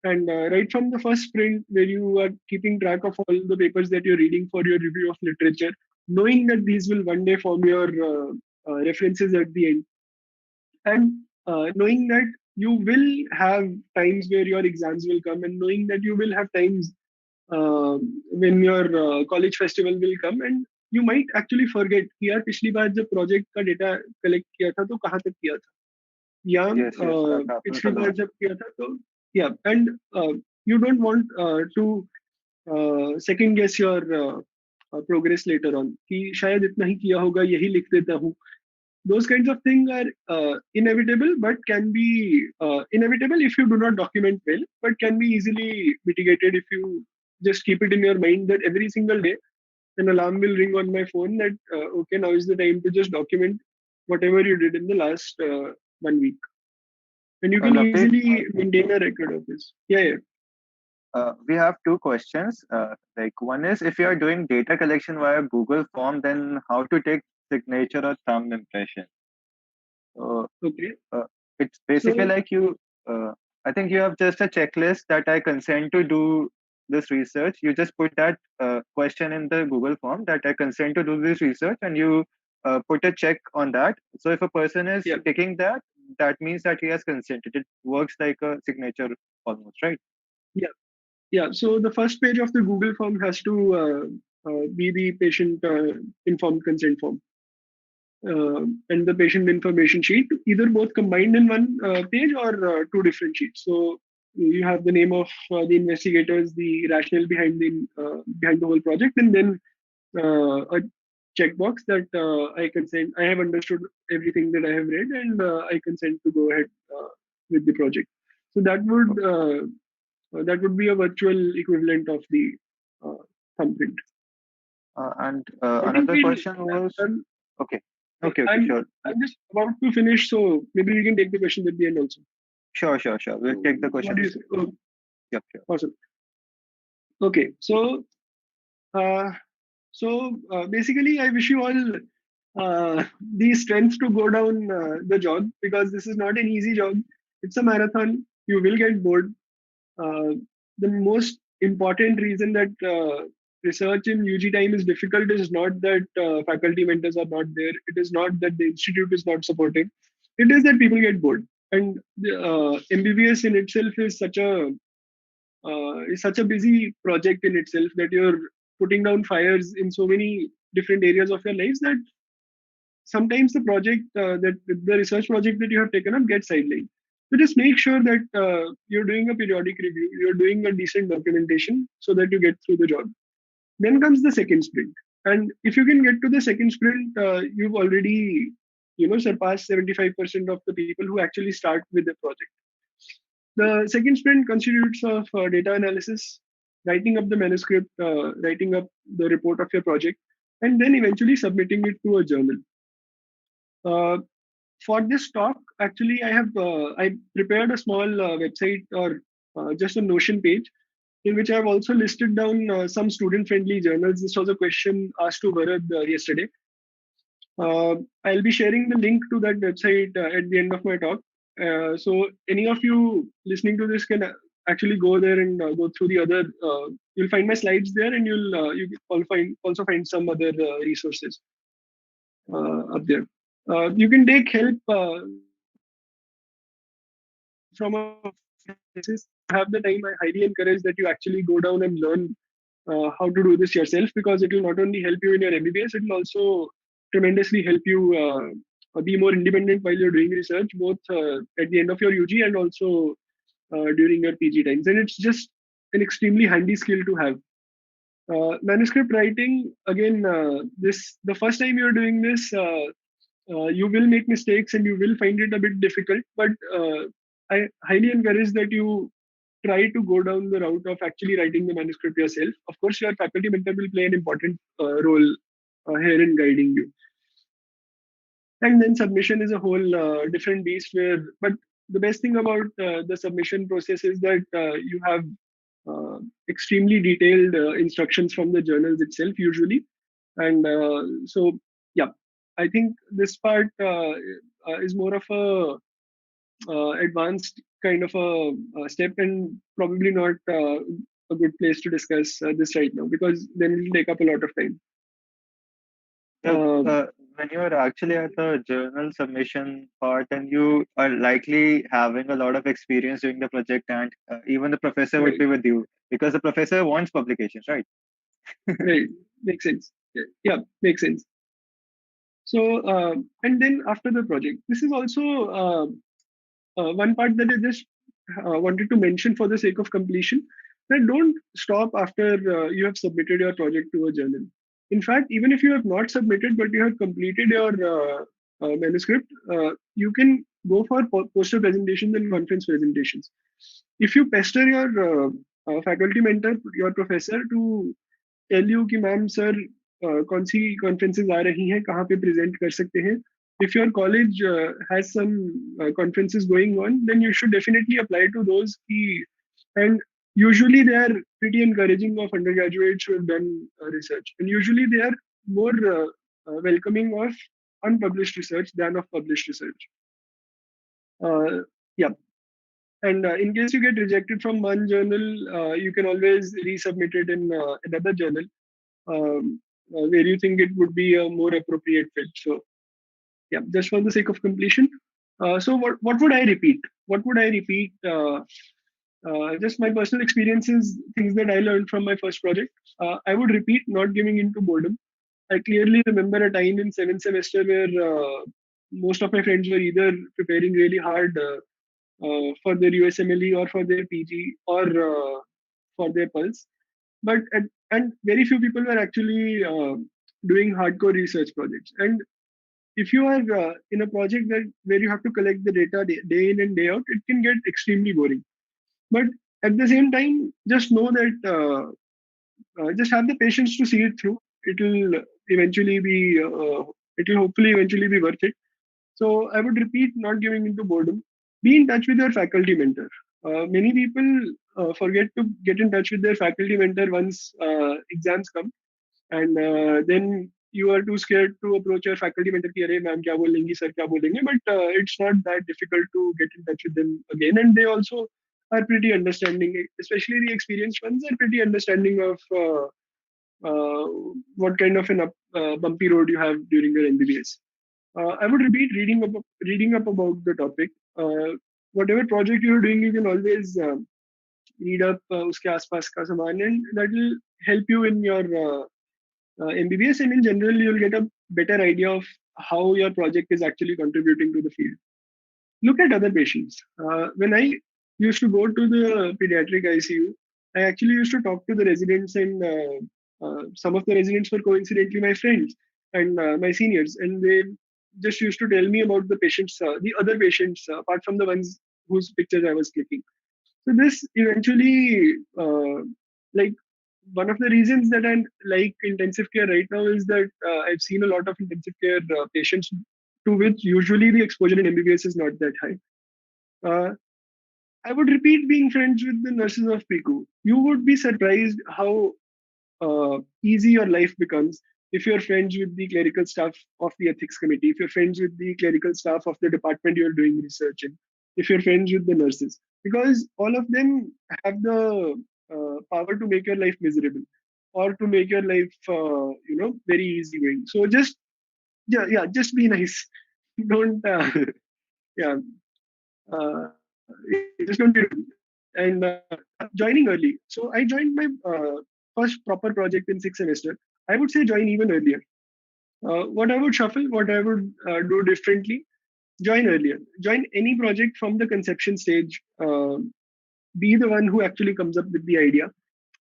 And right from the first sprint, where you are keeping track of all the papers that you're reading for your review of literature, knowing that these will one day form your references at the end, and knowing that you will have times where your exams will come, and knowing that you will have times when your college festival will come, and you might actually forget कि यार पिछली बार जब project का data collect किया था तो कहाँ तक किया था, या Yes, yes, that happens a पिछली बार lot. जब किया था तो yeah, and you don't want to second guess your progress later on कि शायद इतना ही किया होगा यही लिख देता हूँ. Those kinds of things are inevitable, but can be inevitable if you do not document well, but can be easily mitigated if you just keep it in your mind that every single day an alarm will ring on my phone that okay, now is the time to just document whatever you did in the last 1 week, and you can Lavdeep, easily maintain a record of this. Yeah, yeah, we have two questions. Like one is if you are doing data collection via Google Form, then how to take signature or thumb impression? So okay. uh, it's basically So like you. I think you have just a checklist that I consent to do this research. You just put that question in the Google Form that I consent to do this research, and you put a check on that. So if a person is yeah, ticking that, that means that he has consented. It works like a signature almost, right? yeah, yeah. So the first page of the Google form has to be the patient informed consent form. And the patient information sheet, either both combined in one page or two different sheets. So you have the name of the investigators, the rationale behind the whole project, and then a checkbox that I consent. I have understood everything that I have read, and I consent to go ahead with the project. So that would be a virtual equivalent of the uh, thumbprint. And I think another question was okay, okay, okay, I'm sure, I'm just about to finish, so maybe we can take the questions at the end also. sure, sure, sure. We'll So take the what do you questions. say? Oh, Yep, sure. awesome. Okay, uh, basically, I wish you all the strength to go down the jog because this is not an easy jog. It's a marathon. You will get bored. Uh, the most important reason that research in UG time is difficult is not that faculty mentors are not there. It is not that the institute is not supporting. It is that people get bored. And the, MBBS in itself is such a busy project in itself that you're putting down fires in so many different areas of your lives that sometimes the research project that you have taken up gets sidelined. So just make sure that you're doing a periodic review, you're doing a decent documentation so that you get through the job. Then comes the second sprint, and if you can get to the second sprint, you've already surpassed 75% of the people who actually start with the project. The second sprint constitutes of data analysis, writing up the manuscript, writing up the report of your project, and then eventually submitting it to a journal. Uh, for this talk, actually, I prepared a small website or just a Notion page in which I've also listed down some student-friendly journals. This was a question asked to Bharat yesterday. I'll be sharing the link to that website at the end of my talk. So any of you listening to this can actually go there and go through the other. You'll find my slides there, and you can also find some other resources up there. You can take help from a have the time. I highly encourage that you actually go down and learn how to do this yourself because it will not only help you in your MBBS, it will also tremendously help you be more independent while you're doing research, both at the end of your UG and also during your PG times. And it's just an extremely handy skill to have. Manuscript writing, again, this the first time you're doing this, you will make mistakes and you will find it a bit difficult, but I highly encourage that you try to go down the route of actually writing the manuscript yourself. Of course, your faculty mentor will play an important role here in guiding you. And then submission is a whole different beast but the best thing about the submission process is that you have uh, extremely detailed instructions from the journals itself, usually. And so, yeah, I think this part is more of a advanced kind of a step and probably not a good place to discuss this right now because then it will take up a lot of time. Yeah, Um, when you are actually at the journal submission part, and you are likely having a lot of experience doing the project, and even the professor would right, be with you because the professor wants publications, right? right, makes sense. Yeah, makes sense. So, and then after the project, this is also one part that I just wanted to mention for the sake of completion, that don't stop after you have submitted your project to a journal. In fact, even if you have not submitted but you have completed your manuscript, you can go for poster presentations and conference presentations. If you pester your faculty mentor, your professor, to tell you कि ma'am sir कौन सी conferences आ रही हैं, कहाँ पे present कर सकते हैं. If your college has some conferences going on, then you should definitely apply to those key. And usually they are pretty encouraging of undergraduates who have done research, and usually they are more welcoming of unpublished research than of published research. Yeah. And in case you get rejected from one journal, you can always resubmit it in another journal, where you think it would be a more appropriate fit. So, yeah, just for the sake of completion. So, what would I repeat? What would I repeat? Just my personal experiences, things that I learned from my first project. I would repeat not giving into boredom. I clearly remember a time in seventh semester where most of my friends were either preparing really hard for their USMLE or for their PG or for their pulse. But and very few people were actually doing hardcore research projects. And if you are in a project that where you have to collect the data day in and day out, it can get extremely boring. But at the same time, just know that just have the patience to see it through. It will eventually be. It will hopefully eventually be worth it. So I would repeat, not giving into boredom. Be in touch with your faculty mentor. Many people forget to get in touch with their faculty mentor once exams come, and then you are too scared to approach your faculty mentor ki, "Arey, ma'am kya bolengi, sir kya bolenge?" But it's not that difficult to get in touch with them again, and they also are pretty understanding. Especially the experienced ones are pretty understanding of uh, what kind of an bumpy road you have during your MBBS. I would repeat reading up about the topic. Whatever project you're doing, you can always read up uske aaspaas ka saman, and that will help you in your MBBS. And in general, you'll get a better idea of how your project is actually contributing to the field. Look at other patients. When I used to go to the pediatric ICU, I actually used to talk to the residents, and some of the residents were coincidentally my friends and my seniors, and they just used to tell me about the other patients, apart from the ones whose pictures I was clicking. So this eventually, like one of the reasons that I like intensive care right now is that I've seen a lot of intensive care patients to which usually the exposure in MBBS is not that high. Uh, I would repeat being friends with the nurses of PICU. You would be surprised how easy your life becomes if you're friends with the clerical staff of the ethics committee, if you're friends with the clerical staff of the department you're doing research in, if you're friends with the nurses, because all of them have the power to make your life miserable or to make your life, very easygoing. So just yeah, just be nice. Don't yeah, just don't be rude. And joining early. So I joined my first proper project in sixth semester. I would say join even earlier. What I would shuffle, what I would do differently, join earlier. Join any project from the conception stage. Be the one who actually comes up with the idea.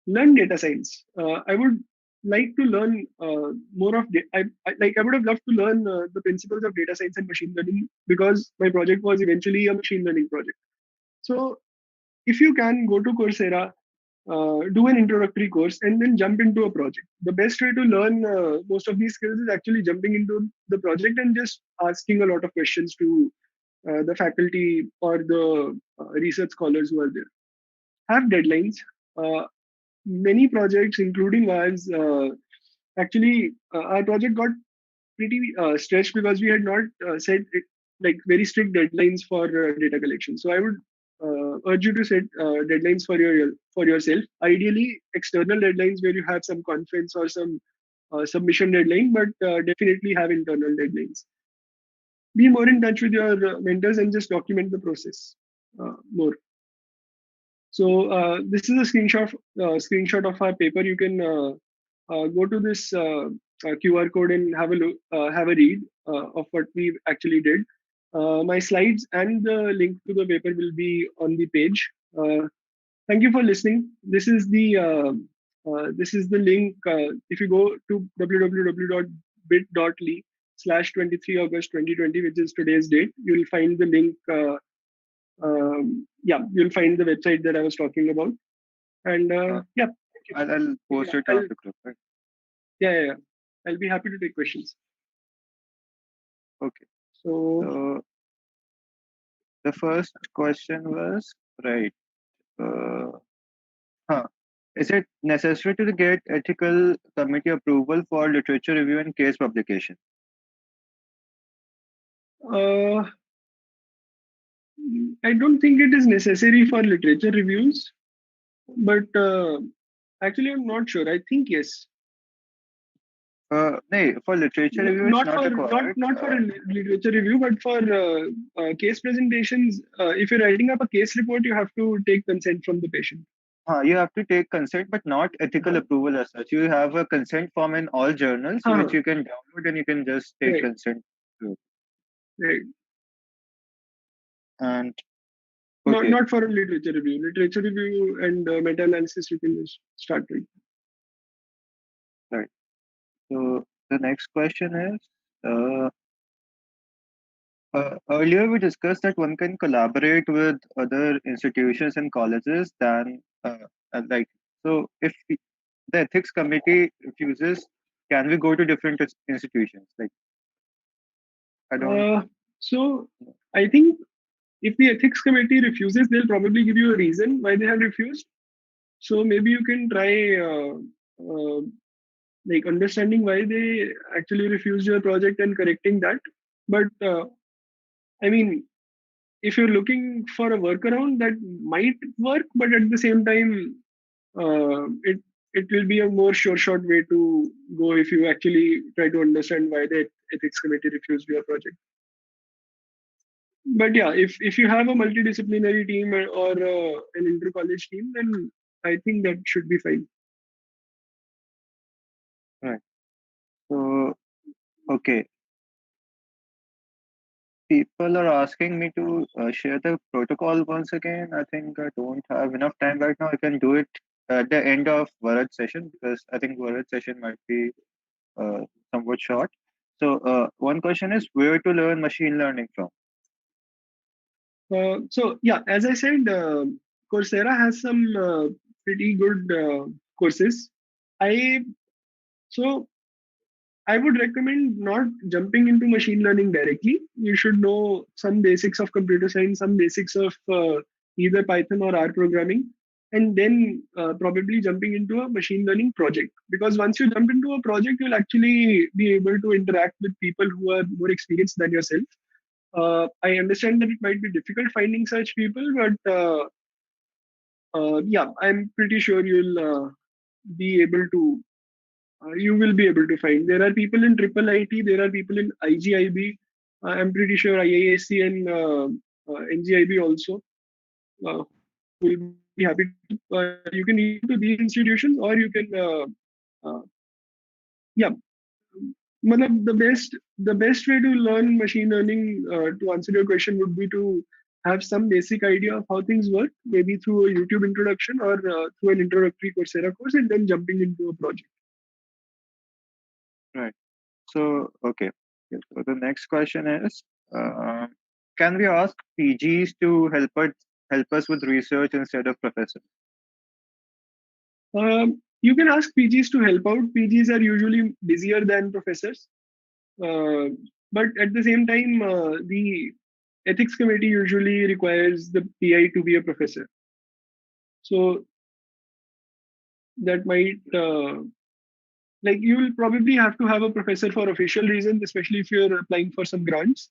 Learn data science. I would like to learn more of I would have loved to learn the principles of data science and machine learning, because my project was eventually a machine learning project. So if you can go to Coursera, do an introductory course, and then jump into a project. The best way to learn most of these skills is actually jumping into the project and just asking a lot of questions to the faculty or the research scholars who are there. Have deadlines. Uh, Many projects, including ours, actually, our project got pretty stretched because we had not set like very strict deadlines for data collection. So I would urge you to set deadlines for yourself. Ideally, external deadlines where you have some conference or some submission deadline, but definitely have internal deadlines. Be more in touch with your mentors and just document the process more. So this is a screenshot of our paper. You can go to this QR code and have a look, have a read of what we actually did. My slides and the link to the paper will be on the page. Thank you for listening. This is the link. If you go to www.bit.ly/23 August 2020, which is today's date, you'll find the link. Yeah, you'll find the website that I was talking about. And yeah, thank you. I'll post it on the group. Right? Yeah. I'll be happy to take questions. Okay. So So the first question was right. Huh. Is it necessary to get ethical committee approval for literature review and case publication? uh, I don't think it is necessary for literature reviews, but actually, I'm not sure. I think yes. No, for literature review, it's Not not for required. not for a literature review, but for case presentations. If you're writing up a case report, you have to take consent from the patient. You have to take consent, but not ethical approval as such. You have a consent form in all journals, which you can download and you can just take Right. consent to. Right. And okay, Not for a literature review. Literature review and meta-analysis you can just start with. right. So the next question is, earlier we discussed that one can collaborate with other institutions and colleges than like. So if the ethics committee refuses, can we go to different institutions? Like I don't. So I think if the ethics committee refuses, they'll probably give you a reason why they have refused. So maybe you can try like understanding why they actually refused your project and correcting that. But I mean, if you're looking for a workaround, that might work, but at the same time, it will be a more sure shot way to go if you actually try to understand why the ethics committee refused your project. But yeah, if you have a multidisciplinary team or an inter-college team, then I think that should be fine. Right. So okay, people are asking me to share the protocol once again. I think I don't have enough time right now. I can do it at the end of Varad's session because I think Varad's session might be uh, somewhat short. So one question is where to learn machine learning from? So yeah, as I said, Coursera has some pretty good courses. I so I would recommend not jumping into machine learning directly. You should know some basics of computer science, some basics of either Python or R programming, and then probably jumping into a machine learning project. Because once you jump into a project, you'll actually be able to interact with people who are more experienced than yourself. I understand that it might be difficult finding such people, but yeah, I'm pretty sure be able to you will be able to find. There are people in Triple IT, there are people in IGIB. I'm pretty sure IISc and NGIB also will be happy to. You can reach out to these institutions, or you can, yeah. The best way to learn machine learning to answer your question would be to have some basic idea of how things work, maybe through a YouTube introduction or through an introductory Coursera course, and then jumping into a project. Right. So okay. Okay, so the next question is, uh, can we ask PGs to help us with research instead of professors? You can ask PGs to help out. PGs are usually busier than professors, uh, but at the same time, the ethics committee usually requires the PI to be a professor. So that might like you will probably have to have a professor for official reasons, especially if you're applying for some grants.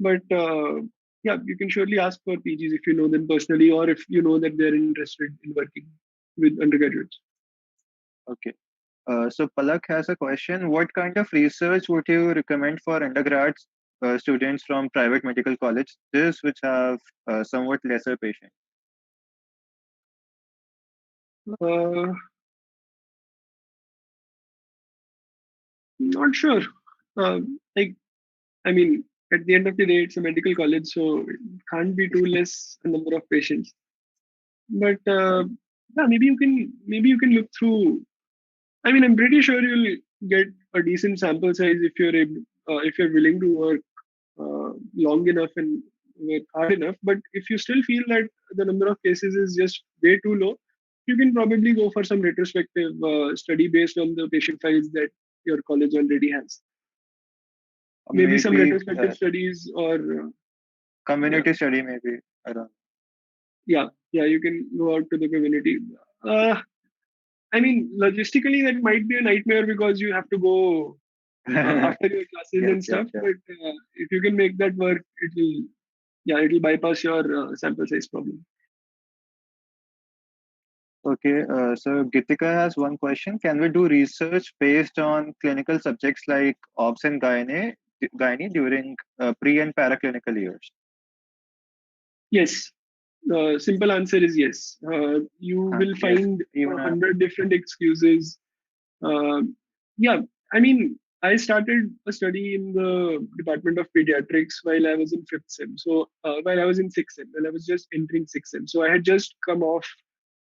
But yeah, you can surely ask for PGs if you know them personally, or if you know that they're interested in working with undergraduates. Okay. So Palak has a question. What kind of research would you recommend for undergrads students from private medical colleges which have somewhat lesser patients? Uh, Not sure. Like, I mean, at the end of the day, it's a medical college, so it can't be too less a number of patients. But Right. yeah, maybe you can look through. I mean, I'm pretty sure you'll get a decent sample size if you're willing to work long enough and work hard enough. But if you still feel that the number of cases is just way too low, you can probably go for some retrospective study based on the patient files that your college already has. Or Maybe some maybe retrospective studies, or yeah, community study, maybe. I don't yeah, you can go out to the community. Uh, I mean, logistically, that might be a nightmare because you have to go know. after your classes Yep, and yep, stuff. yep. But if you can make that work, it'll bypass your sample size problem. Okay, so Gitika has one question. Can we do research based on clinical subjects like obs and gynae during pre and paraclinical years? Yes, the simple answer is yes. You will Yes, find even 100 different excuses. Yeah, I mean, I started a study in the Department of Pediatrics while I was in fifth sem. So while I was in sixth sem, when I was just entering sixth sem. So I had just come off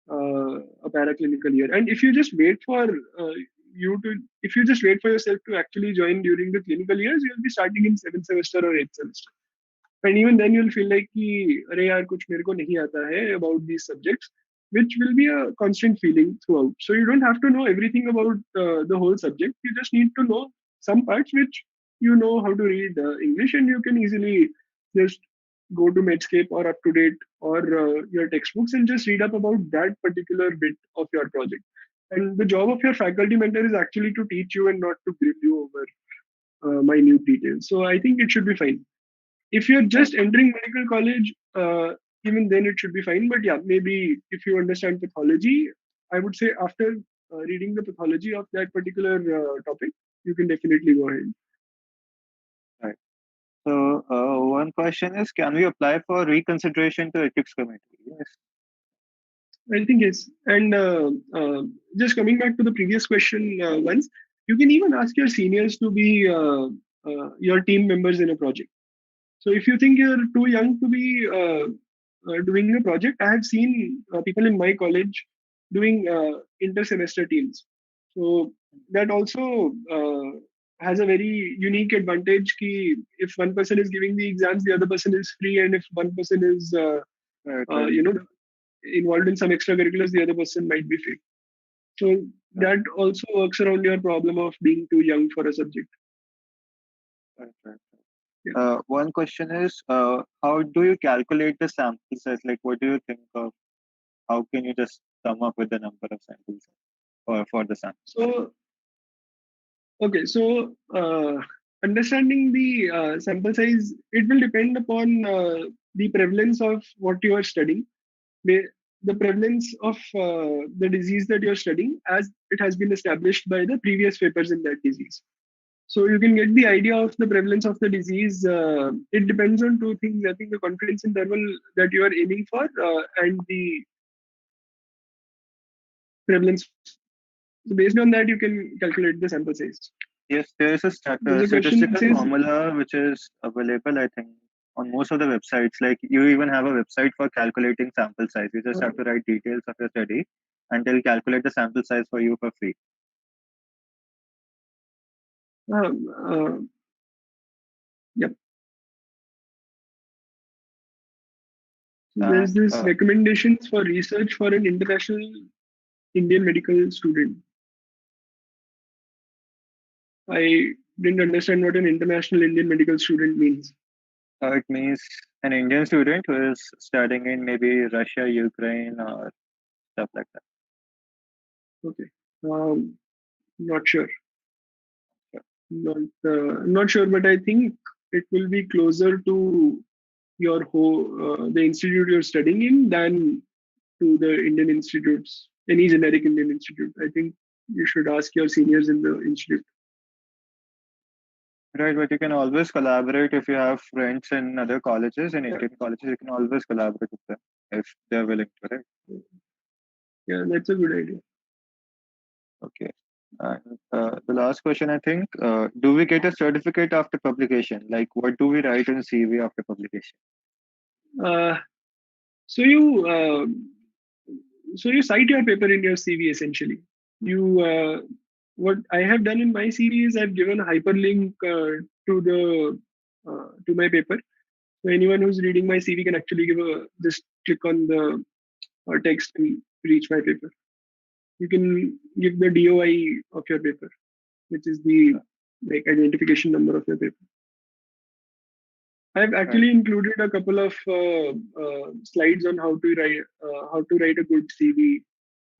a paraclinical year. And if you just wait for yourself to actually join during the clinical years, you'll be starting in seventh semester or eighth semester. And even then you'll feel like कि अरे यार कुछ मेरे को नहीं आता है about these subjects, which will be a constant feeling throughout. So you don't have to know everything about the whole subject. You just need to know some parts which you know how to read English, and you can easily just go to Medscape or Up to Date or your textbooks and just read up about that particular bit of your project. And the job of your faculty mentor is actually to teach you and not to grill you over minute details. So I think it should be fine. If you're right. just entering medical college, even then it should be fine. But yeah, maybe if you understand pathology, I would say after reading the pathology of that particular topic, you can definitely go ahead. Right. So one question is, can we apply for reconsideration to ethics committee? Yes. I think yes. And just coming back to the previous question, once you can even ask your seniors to be your team members in a project. So if you think you're too young to be doing a project, I have seen people in my college doing inter-semester teams. So that also has a very unique advantage. Ki if one person is giving the exams, the other person is free, and if one person is Right, uh, right, you know involved in some extracurriculars, the other person might be free. So right, that also works around your problem of being too young for a subject. right, right. Yeah. One question is, how do you calculate the sample size? Like, what do you think of? How can you just come up with the number of samples for the sample? So okay, so understanding the sample size, it will depend upon the prevalence of what you are studying, the, the prevalence of the disease that you're studying, as it has been established by the previous papers in that disease. So you can get the idea of the prevalence of the disease. It depends on two things. I think the confidence interval that you are aiming for and the prevalence. So based on that, you can calculate the sample size. Yes, there is a There's a question that statistical says, formula which is available, I think, on most of the websites. Like, you even have a website for calculating sample size. You just have to write details of your study, and they'll calculate the sample size for you for free. um, yep. So there's And this recommendations for research for an international Indian medical student. I didn't understand what an international Indian medical student means. it means an Indian student who is studying in maybe Russia, Ukraine, or stuff like that. Okay. Um, not sure. Yeah. Not sure, but I think it will be closer to your the institute you're studying in than to the Indian institutes, any generic Indian institute. I think you should ask your seniors in the institute. Right, but you can always collaborate if you have friends in other colleges, in Yeah, Indian colleges. You can always collaborate with them if they're willing to, right? yeah, that's a good idea. Okay. And the last question, I think, do we get a certificate after publication? Like, what do we write in CV after publication? Uh, so you so you cite your paper in your CV essentially. You what I have done in my CV is I've given a hyperlink to my paper. So anyone who's reading my CV can actually just click on the text and reach my paper. You can give the DOI of your paper, which is the like identification number of your paper. I've Right. actually included a couple of slides on how to write a good CV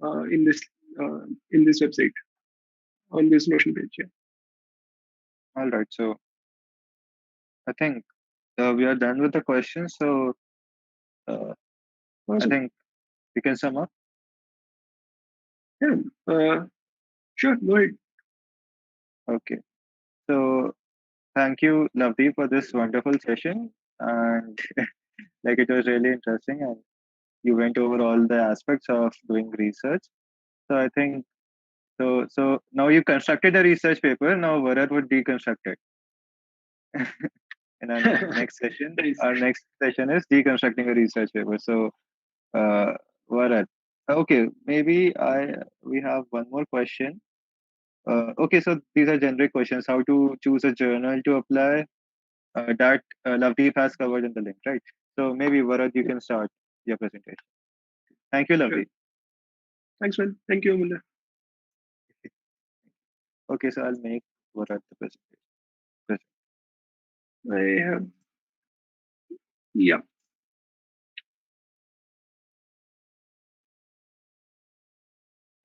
uh, in this in this website on this Notion page. Yeah. All right. So I think we are done with the questions. So uh, I Awesome. think we can sum up. Yeah. Sure. Go ahead. Okay. So thank you, Navdeep, for this wonderful session. And like it was really interesting, and you went over all the aspects of doing research. So I think so now you constructed a research paper. Now Varat would deconstruct it in our next session. Nice. Our next session is deconstructing a research paper. So uh, Varat, okay, maybe I we have one more question. Okay, so these are generic questions. How to choose a journal to apply? That Lavdeep has covered in the link, right? So maybe Varat, you Yeah. can start your presentation. Thank you, Sure. Lavdeep. Thanks, man. Thank you, Amanda. Okay, so I'll make Varat the presentation. I have. Yeah.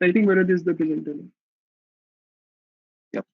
I think Bharat is the presenter now. Yep.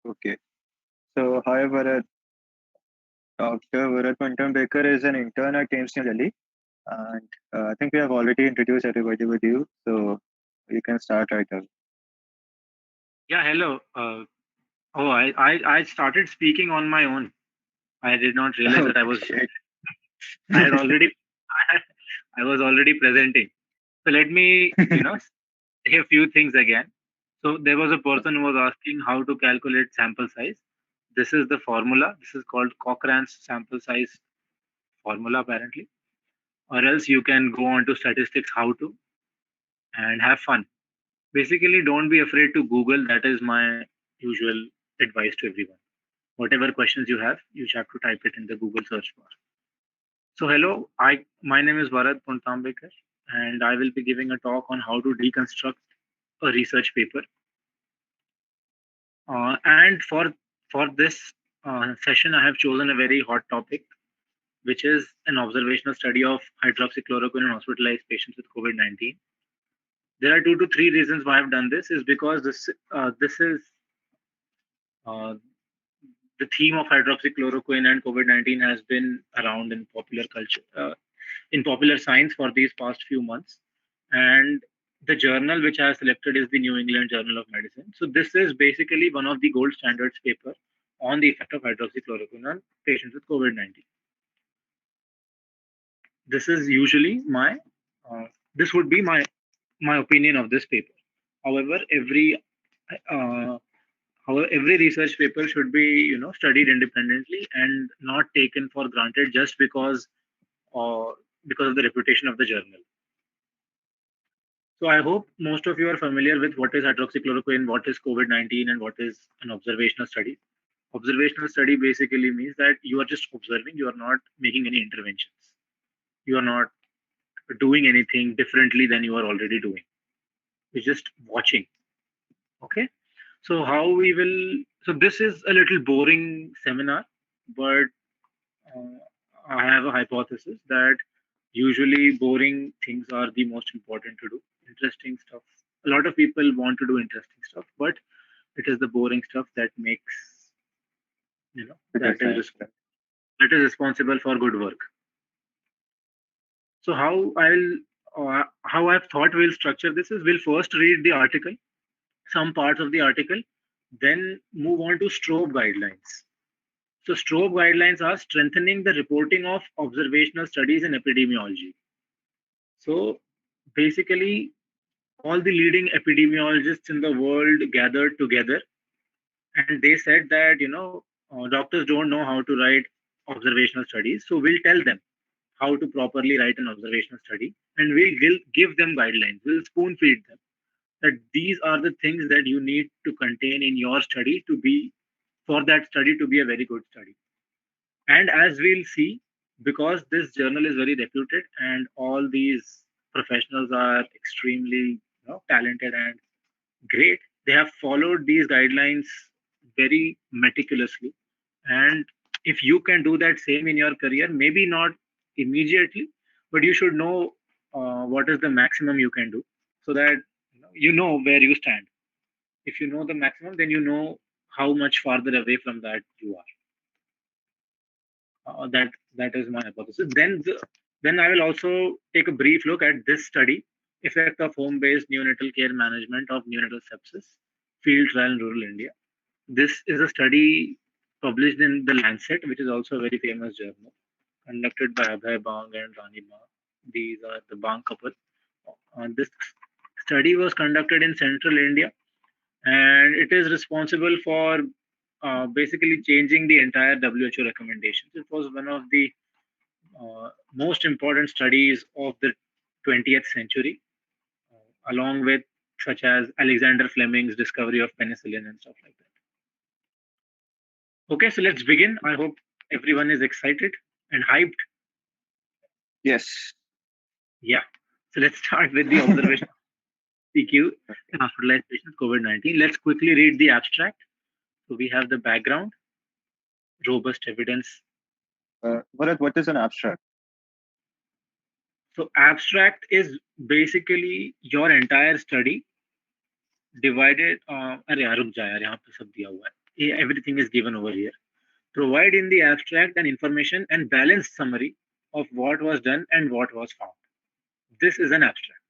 Okay. So hi, Varat. Dr. Varat Baker is an intern at AIIMS New Delhi, and I think we have already introduced everybody with you, so you can start right away. Yeah, hello. I started speaking on my own. I did not realize Oh that shit. I had already I was already presenting. So let me, say a few things again. So there was a person who was asking how to calculate sample size. This is the formula. This is called Cochrane's sample size formula apparently. Or else you can go on to statistics how to and have fun. Basically, don't be afraid to Google. That is my usual advice to everyone. Whatever questions you have, you have to type it in the Google search bar. So hello, my name is Bharat Puntambekar, and I will be giving a talk on how to deconstruct a research paper. And for this session, I have chosen a very hot topic, which is an observational study of hydroxychloroquine in hospitalized patients with COVID-19. There are 2 to 3 reasons why I've done this. Is because this is uh, the theme of hydroxychloroquine and COVID-19 has been around in popular culture, in popular science for these past few months. And the journal which I have selected is the New England Journal of Medicine. So this is basically one of the gold standards paper on the effect of hydroxychloroquine on patients with COVID-19. This is usually uh, this would be my opinion of this paper. However, uh, every research paper should be studied independently and not taken for granted just uh, because of the reputation of the journal. So I hope most of you are familiar with what is hydroxychloroquine, what is COVID-19, and what is an observational study. Observational study basically means that you are just observing, you are not making any interventions. You are not doing anything differently than you are already doing. You're just watching. Okay. So how we will, so this is a little boring seminar, but uh, I have a hypothesis that usually boring things are the most important to do. Interesting stuff. A lot of people want to do interesting stuff, but it is the boring stuff that makes, It is nice. that is responsible for good work. So how I've thought we'll structure this is we'll first read the article, some parts of the article, then move on to strobe guidelines. So strobe guidelines are strengthening the reporting of observational studies in epidemiology. So basically, all the leading epidemiologists in the world gathered together, and they said that doctors don't know how to write observational studies, so we'll tell them how to properly write an observational study, and we'll give them guidelines. We'll spoon feed them that these are the things that you need to contain in your study to be for that study to be a very good study. And as we'll see, because this journal is very reputed and all these professionals are extremely talented and great, they have followed these guidelines very meticulously. And if you can do that same in your career, maybe not immediately, but you should know what is the maximum you can do so that you know where you stand. If you know the maximum, then you know how much farther away from that you are. That is my hypothesis. Then I will also take a brief look at this study, effect of home-based neonatal care management of neonatal sepsis, field trial in rural India. This is a study published in the Lancet, which is also a very famous journal, conducted by Abhay Bang and Rani Bang. These are the Bang couple. This study was conducted in central India, and it is responsible for basically changing the entire WHO recommendations. It was one of the most important studies of the 20th century, along with such as Alexander Fleming's discovery of penicillin and stuff like that. Okay, so let's begin. I hope everyone is excited and hyped. Yes. Yeah. So let's start with the observation PQ and hospitalized patients COVID-19. Let's quickly read the abstract. So we have the background, robust evidence. Bharat, what is an abstract? So abstract is basically your entire study divided. Everything is given over here. Provide in the abstract an information and balanced summary of what was done and what was found. This is an abstract.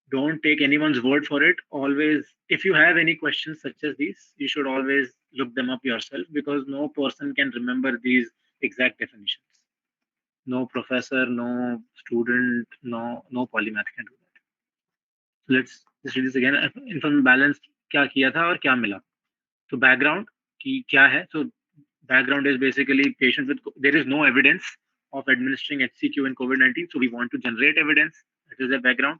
Don't take anyone's word for it. Always, if you have any questions such as these, you should always look them up yourself because no person can remember these exact definitions. No professor, no student, no polymath can do that. So let's just read this again. Inform balance क्या किया था और क्या मिला. So background कि क्या है. So background is basically patients with there is no evidence of administering HCQ in COVID-19. So we want to generate evidence. That is the background.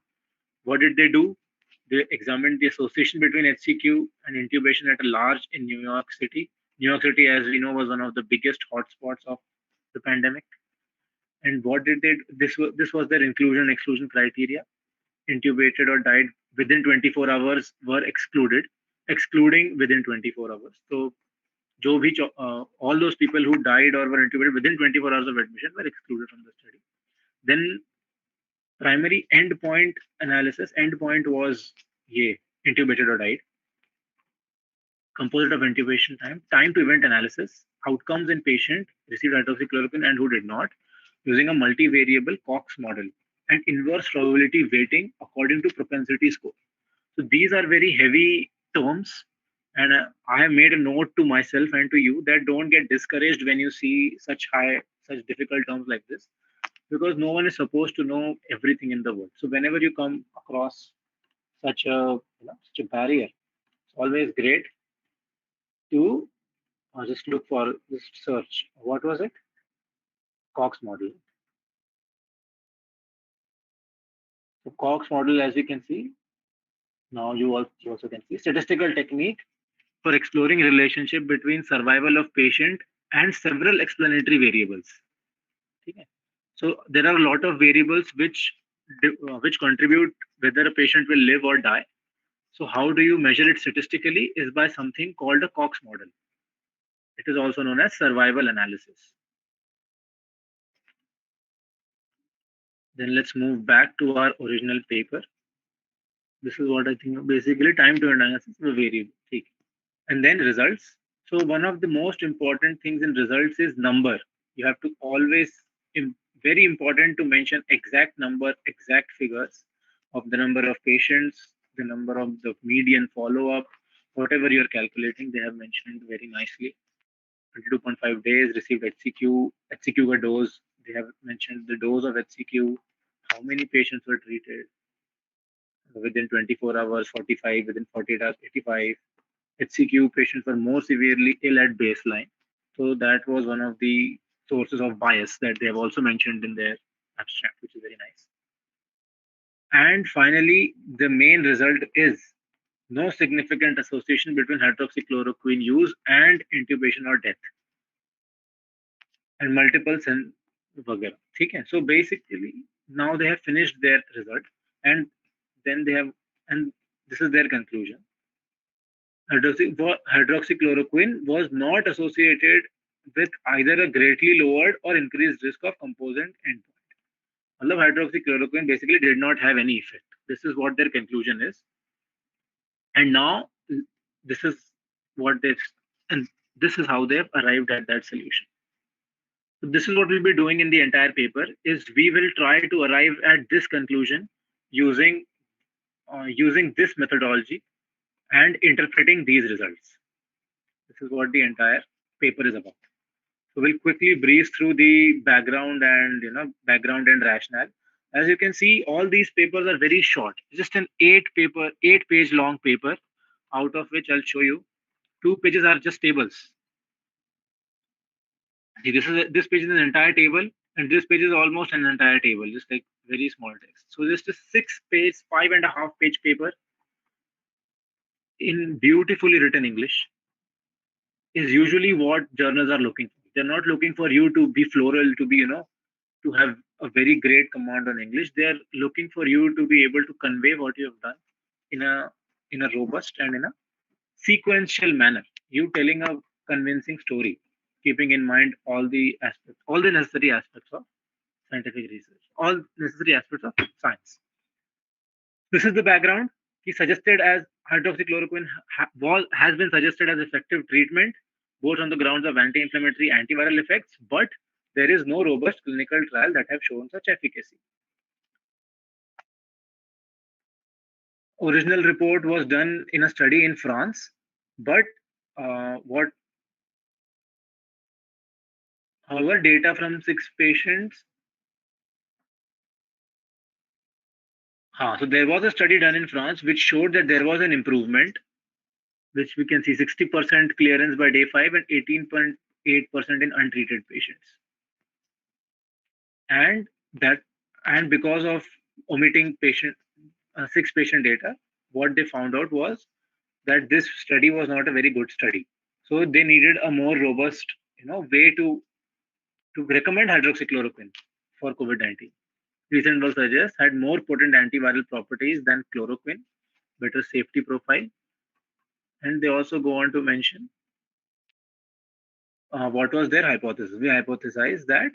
What did they do? They examined the association between HCQ and intubation at a large in New York City. New York City, as we know, was one of the biggest hotspots of the pandemic. And what did they? This was their inclusion exclusion criteria. Intubated or died within 24 hours were excluded, excluding within 24 hours. So, all those people who died or were intubated within 24 hours of admission were excluded from the study. Then primary endpoint analysis. Endpoint was intubated or died. Composite of intubation time, time to event analysis, outcomes in patient received hydroxychloroquine and who did not, using a multivariable Cox model, and inverse probability weighting according to propensity score. So these are very heavy terms, and I have made a note to myself and to you that don't get discouraged when you see such difficult terms like this, because no one is supposed to know everything in the world. So whenever you come across such a barrier, it's always great to just look for this search. What was it? Cox model. So Cox model, as you can see, now you also can see statistical technique for exploring relationship between survival of patient and several explanatory variables. Okay. So there are a lot of variables which contribute whether a patient will live or die. So how do you measure it statistically is by something called a Cox model. It is also known as survival analysis. Then let's move back to our original paper. This is what I think basically time to analysis of a variable. Okay. And then results. So one of the most important things in results is number. You have to always, very important to mention exact number, exact figures of the number of patients, the number of the median follow-up, whatever you're calculating, they have mentioned very nicely. 22.5 days received HCQ, HCQ dose. They have mentioned the dose of HCQ, how many patients were treated within 24 hours, 45, within 48 hours, 85. HCQ patients were more severely ill at baseline. So that was one of the sources of bias that they have also mentioned in their abstract, which is very nice. And finally, the main result is no significant association between hydroxychloroquine use and intubation or death. And multiple वगैरह ठीक है. So basically now they have finished their result and then they have, and this is their conclusion. Hydroxychloroquine was not associated with either a greatly lowered or increased risk of composite endpoint. मतलब hydroxychloroquine basically did not have any effect. This is what their conclusion is. And now this is what they, and this is how they have arrived at that solution. So this is what we'll be doing in the entire paper, is we will try to arrive at this conclusion using using this methodology and interpreting these results. This is what the entire paper is about. So we'll quickly breeze through the background and background and rationale. As you can see, all these papers are very short. Just an 8-page long paper, out of which I'll show you 2 pages are just tables. See, this page is an entire table, and this page is almost an entire table, just like very small text. So just a 6-page, 5.5-page paper in beautifully written English is usually what journals are looking for. They're not looking for you to be floral, to be, to have a very great command on English. They're looking for you to be able to convey what you have done in a robust and in a sequential manner. You telling a convincing story, keeping in mind all the aspects, all the necessary aspects of scientific research, all necessary aspects of science. This is the background. He suggested as hydroxychloroquine has been suggested as effective treatment, both on the grounds of anti-inflammatory, antiviral effects, but there is no robust clinical trial that have shown such efficacy. Original report was done in a study in France, but however, data from 6 patients. So there was a study done in France which showed that there was an improvement, which we can see 60% clearance by day 5 and 18.8% in untreated patients. And because of omitting 6 patient data, what they found out was that this study was not a very good study. So they needed a more robust, way to recommend hydroxychloroquine for COVID-19. Recent work suggests had more potent antiviral properties than chloroquine, better safety profile. And they also go on to mention what was their hypothesis. We hypothesized that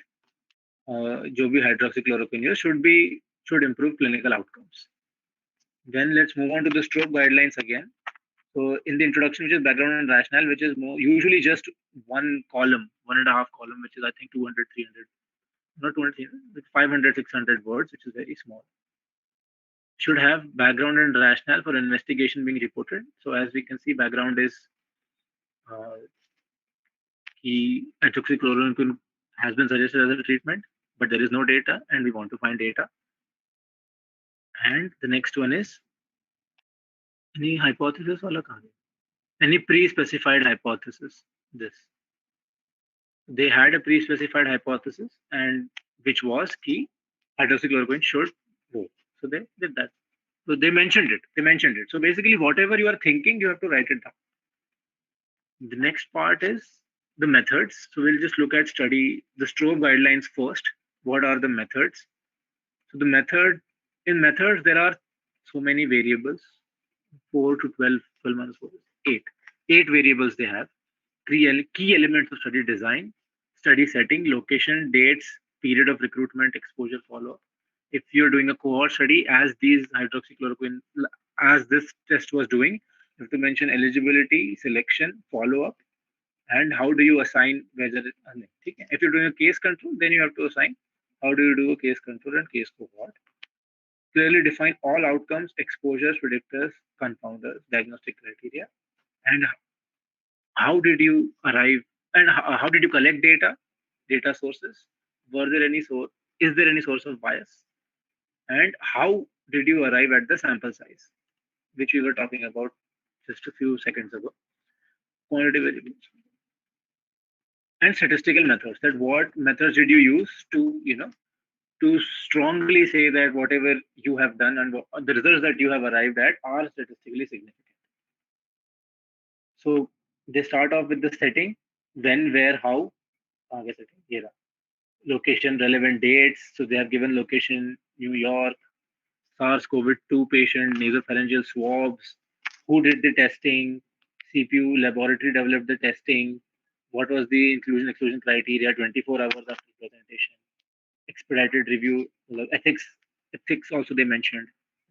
जो भी hydroxychloroquine use should improve clinical outcomes. Then let's move on to the stroke guidelines again. So in the introduction, which is background and rationale, which is usually just 1 column, 1.5 column, which is I think 200, 300, not 200, 300, 500, 600 words, which is very small. Should have background and rationale for investigation being reported. So as we can see, background is hydroxychloroquine has been suggested as a treatment, but there is no data, and we want to find data. And the next one is any hypothesis wala kahan? Any pre-specified hypothesis. They had a pre-specified hypothesis, and which was key hydroxychloroquine should go. So they did that. So they mentioned it. They mentioned it. So basically, whatever you are thinking, you have to write it down. The next part is the methods. So we'll just look at study the stroke guidelines first. What are the methods? So the method in methods there are so many variables. 4 to 12, 12 minus 4 is 8. 8 variables they have. Key elements of study design, study setting, location, dates, period of recruitment, exposure, follow-up. If you're doing a cohort study, as these hydroxychloroquine, as this test was doing, you have to mention eligibility, selection, follow-up, and how do you assign whether if you're doing a case control, then you have to assign how do you do a case control and case cohort. Clearly define all outcomes, exposures, predictors, confounders, diagnostic criteria, and how did you arrive and how did you collect data sources, were there any source, is there any source of bias, and how did you arrive at the sample size, which we were talking about just a few seconds ago. Quantitative variables and statistical methods, that what methods did you use to to strongly say that whatever you have done and the results that you have arrived at are statistically significant. So they start off with the setting, when, where, how. Setting, yeah. Location, relevant dates. So they have given location, New York, SARS-CoV-2 patient, nasopharyngeal swabs. Who did the testing? CPU laboratory developed the testing. What was the inclusion exclusion criteria? 24 hours after presentation. Expedited review. Ethics. Ethics also they mentioned.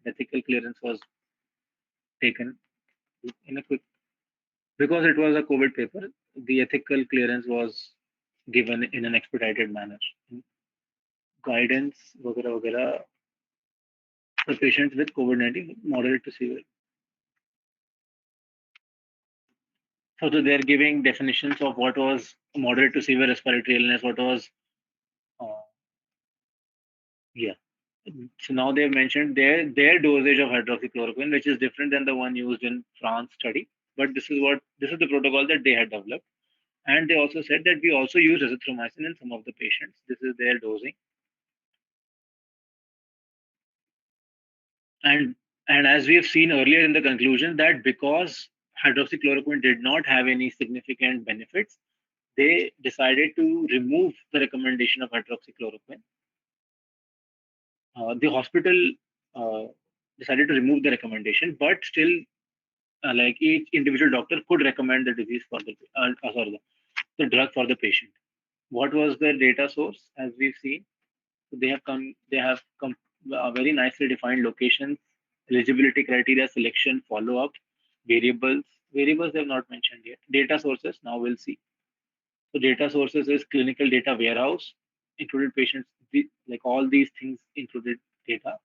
Ethical clearance was taken in a quick, because it was a COVID paper. The ethical clearance was given in an expedited manner. Guidance, वगैरह वगैरह, for patients with COVID-19, moderate to severe. So they're giving definitions of what was moderate to severe respiratory illness, what was, uh, yeah. So now they've mentioned their dosage of hydroxychloroquine, which is different than the one used in France study. But this is the protocol that they had developed. And they also said that we also use azithromycin in some of the patients. This is their dosing. And as we have seen earlier in the conclusion, that because hydroxychloroquine did not have any significant benefits, they decided to remove the recommendation of hydroxychloroquine. The hospital uh, decided to remove the recommendation, but still, like each individual doctor could recommend the disease for the drug for the patient. What was the data source? As we've seen, so they have come very nicely defined locations, eligibility criteria, selection, follow up, variables. Variables they have not mentioned yet. Data sources. Now we'll see. So data sources is clinical data warehouse, included patients, like all these things included data.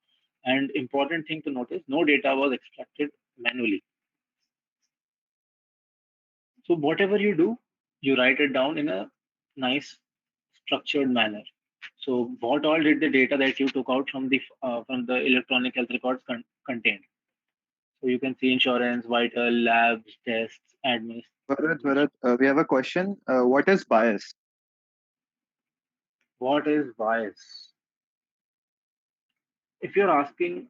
And important thing to notice, no data was extracted manually. So whatever you do, you write it down in a nice structured manner. So what all did the data that you took out from the electronic health records contain? So you can see insurance, vital, labs, tests, admins. Bharat, we have a question. What is bias? What is bias? If you're asking,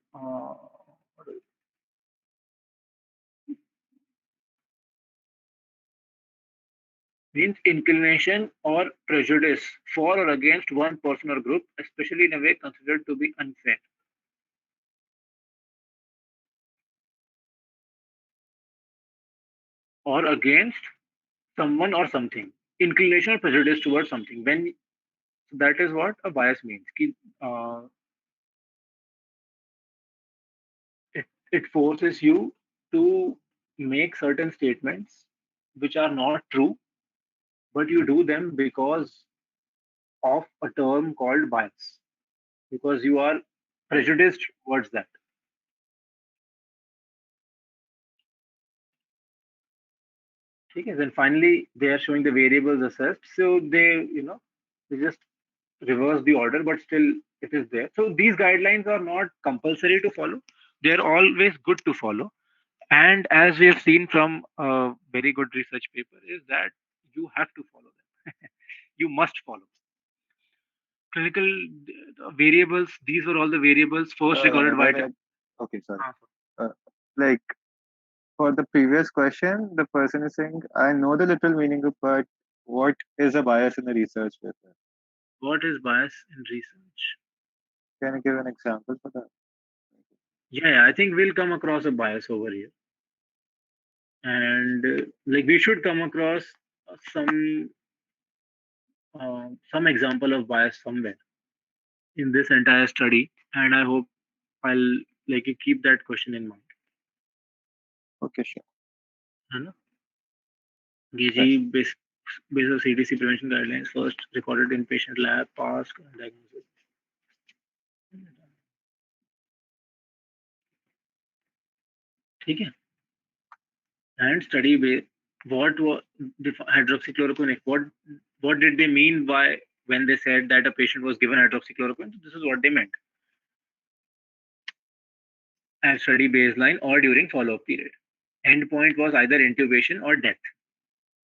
means inclination or prejudice for or against one person or group, especially in a way considered to be unfair. Or against someone or something. Inclination or prejudice towards something. When so that is what a bias means. Uh, it forces you to make certain statements which are not true, but you do them because of a term called bias, because you are prejudiced towards that. Okay, then finally they are showing the variables assessed. So they just reverse the order, but still it is there. So these guidelines are not compulsory to follow. They are always good to follow. And as we have seen from a very good research paper, is that you have to follow them. You must follow. clinical variables. These were all the variables first recorded by. Okay, sorry. Like for the previous question, the person is saying, I know the literal meaning of, but what is a bias in the research paper? What is bias in research? Can you give an example for that? Yeah, I think we'll come across a bias over here, and like we should come across some example of bias somewhere in this entire study, and I hope I'll like you keep that question in mind. Okay, sure. है ना? GG based on CDC prevention guidelines, first recorded in patient lab, passed diagnosis. ठीक है? And study what was the hydroxychloroquine? What did they mean by when they said that a patient was given hydroxychloroquine? This is what they meant. As study baseline or during follow-up period. Endpoint was either intubation or death.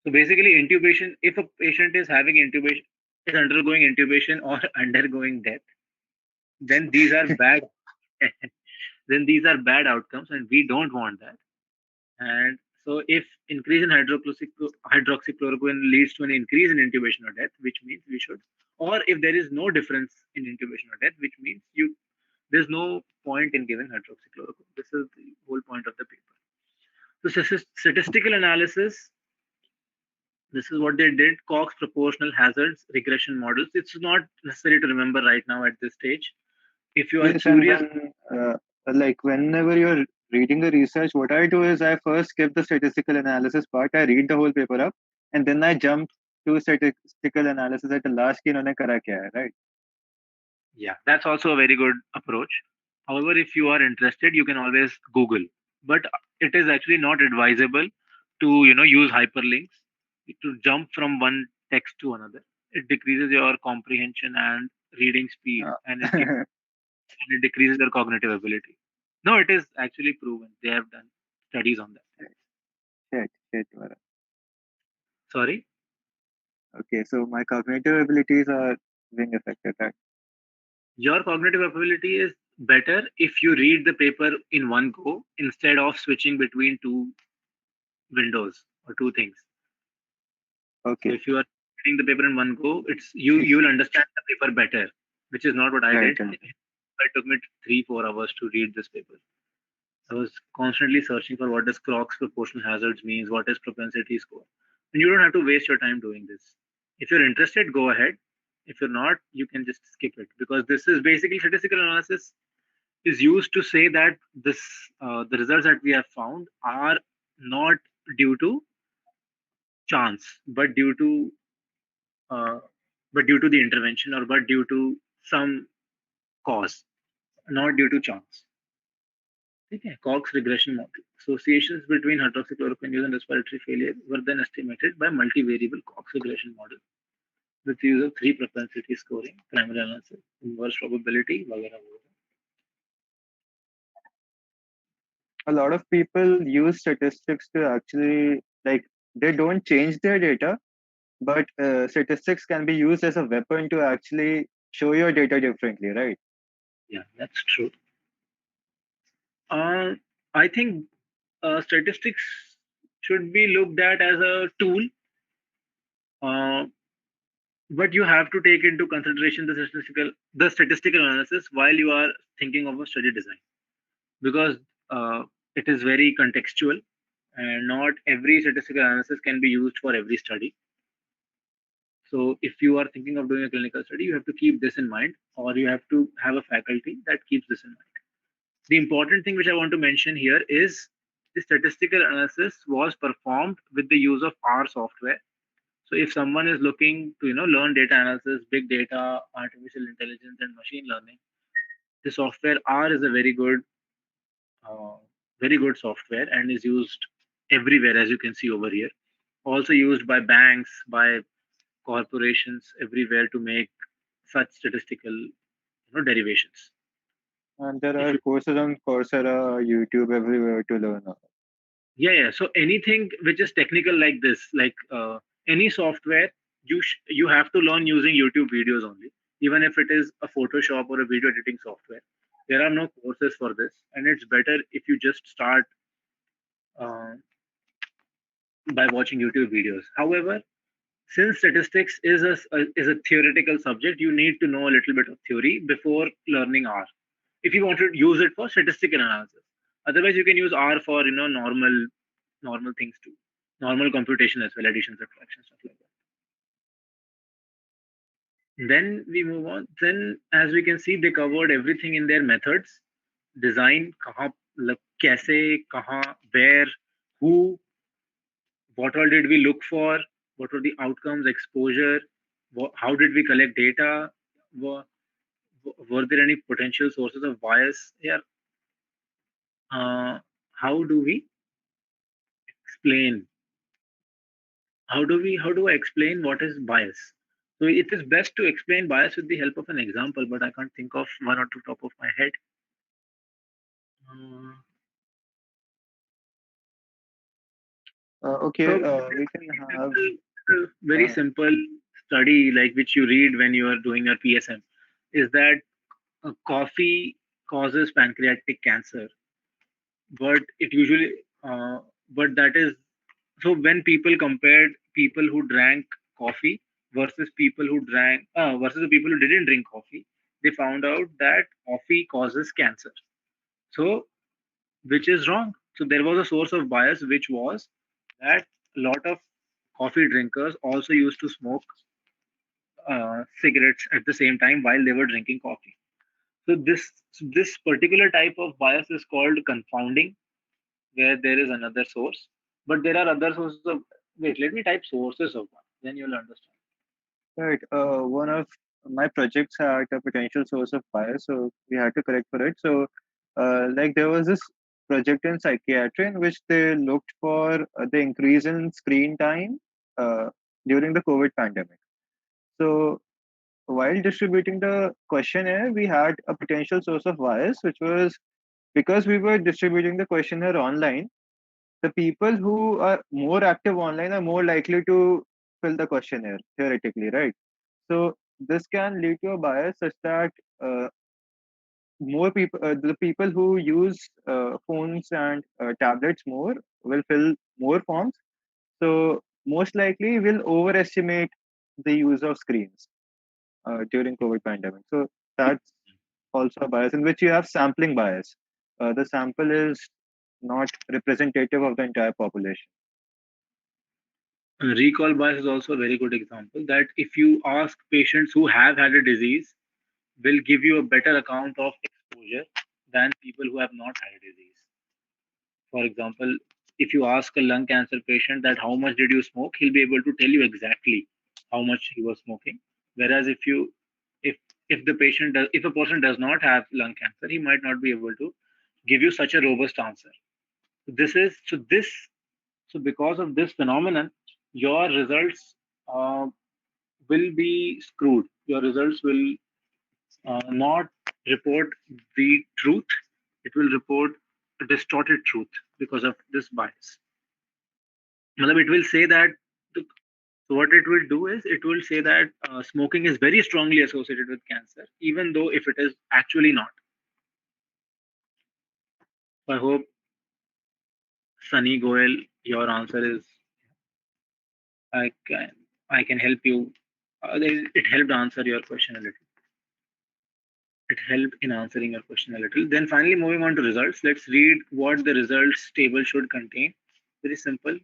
So basically, intubation, if a patient is having intubation, is undergoing intubation or undergoing death, then these are bad. Then these are bad outcomes, and we don't want that. And so, if increase in hydroxychloroquine leads to an increase in intubation or death, which means we should, or if there is no difference in intubation or death, which means there's no point in giving hydroxychloroquine. This is the whole point of the paper. So statistical analysis, this is what they did. Cox proportional hazards regression models. It's not necessary to remember right now at this stage. If you are Yes, curious, like whenever you're reading the research, what I do is I first skip the statistical analysis part. I read the whole paper up, and then I jump to statistical analysis at the last ki इन्होंने करा क्या है, right? yeah, that's also a very good approach. However, if you are interested, you can always Google. But it is actually not advisable to use hyperlinks to jump from one text to another. It decreases your comprehension and reading speed, and it decreases your cognitive ability. No, it is actually proven. They have done studies on that. Shit. Sorry? Okay, so my cognitive abilities are being affected, right? Your cognitive ability is better if you read the paper in one go instead of switching between two windows or two things. Okay. So if you are reading the paper in one go, you will understand the paper better, which is not what I did. It took me 3-4 hours to read this paper. I was constantly searching for what does Croc's proportional hazards means, what is propensity score. And you don't have to waste your time doing this. If you're interested, go ahead. If you're not, you can just skip it, because this is basically statistical analysis is used to say that the results that we have found are not due to chance, uh, but due to the intervention, or but due to some cause, not due to chance. Okay. Cox regression model. Associations between hydroxychloroquine use and respiratory failure were then estimated by multivariable Cox regression model with the use of 3 propensity scoring, primary analysis, inverse probability, वगैरह वगैरह. A lot of people use statistics to actually, like, they don't change their data, but statistics can be used as a weapon to actually show your data differently, right? Yeah, that's true. I think statistics should be looked at as a tool, but you have to take into consideration the statistical analysis while you are thinking of a study design, because it is very contextual, and not every statistical analysis can be used for every study. So if you are thinking of doing a clinical study, you have to keep this in mind, or you have to have a faculty that keeps this in mind. The important thing which I want to mention here is the statistical analysis was performed with the use of R software. So if someone is looking to learn data analysis, big data, artificial intelligence, and machine learning, the software R is a very good software, and is used everywhere, as you can see over here. Also used by banks, by corporations, everywhere to make such statistical derivations. And there are courses on Coursera, YouTube, everywhere to learn. Yeah. So anything which is technical like this, like any software, you have to learn using YouTube videos only. even if it is a Photoshop or a video editing software. There are no courses for this, and it's better if you just start uh, by watching YouTube videos. However, since statistics is a theoretical subject, you need to know a little bit of theory before learning R. If you want to use it for statistical analysis, otherwise you can use R for normal things too, normal computation as well, addition, subtraction, stuff like that. Then we move on. Then, as we can see, they covered everything in their methods, design, kaha, kaise, kaha, where, who, what all did we look for, what were the outcomes, exposure, how did we collect data, were there any potential sources of bias here? How do we explain? How do I explain what is bias? So it is best to explain bias with the help of an example, but I can't think of one or two top of my head. Uh, Okay, so we can have. very Uh, simple study like which you read when you are doing your PSM is that coffee causes pancreatic cancer, but it usually but that is so when people compared people who drank coffee versus people who drank versus the people who didn't drink coffee, they found out that coffee causes cancer. So which is wrong. So there was a source of bias which was that a lot of coffee drinkers also used to smoke cigarettes at the same time while they were drinking coffee. So this particular type of bias is called confounding, where there is another source, but there are other sources of. Wait, let me type sources of one, then you'll understand. right. One of my projects had a potential source of bias, so we had to correct for it. So, like there was this project in psychiatry in which they looked for the increase in screen time uh, during the COVID pandemic. So, while distributing the questionnaire, we had a potential source of bias, which was because we were distributing the questionnaire online. The people who are more active online are more likely to fill the questionnaire theoretically, right? So this can lead to a bias such that more people, the people who use phones and tablets more will fill more forms. So most likely will overestimate the use of screens during COVID pandemic. So that's also a bias in which you have sampling bias. The sample is not representative of the entire population. Recall bias is also a very good example that if you ask patients who have had a disease, will give you a better account of exposure than people who have not had a disease. For example, if you ask a lung cancer patient that how much did you smoke, he'll be able to tell you exactly how much he was smoking. Whereas if if the patient does, if a person does not have lung cancer, he might not be able to give you such a robust answer. This is so this so because of this phenomenon, your results will be screwed. Your results will not report the truth. It will report a distorted truth because of this bias. Matlab, it will say that so what it will do is it will say that smoking is very strongly associated with cancer, even though if it is actually not. So I hope Sunny Goel, your answer is I can I can help you. It helped answer your question a little. It helped in answering your question a little. Then finally moving on to results, let's read what the results table should contain. Very simple.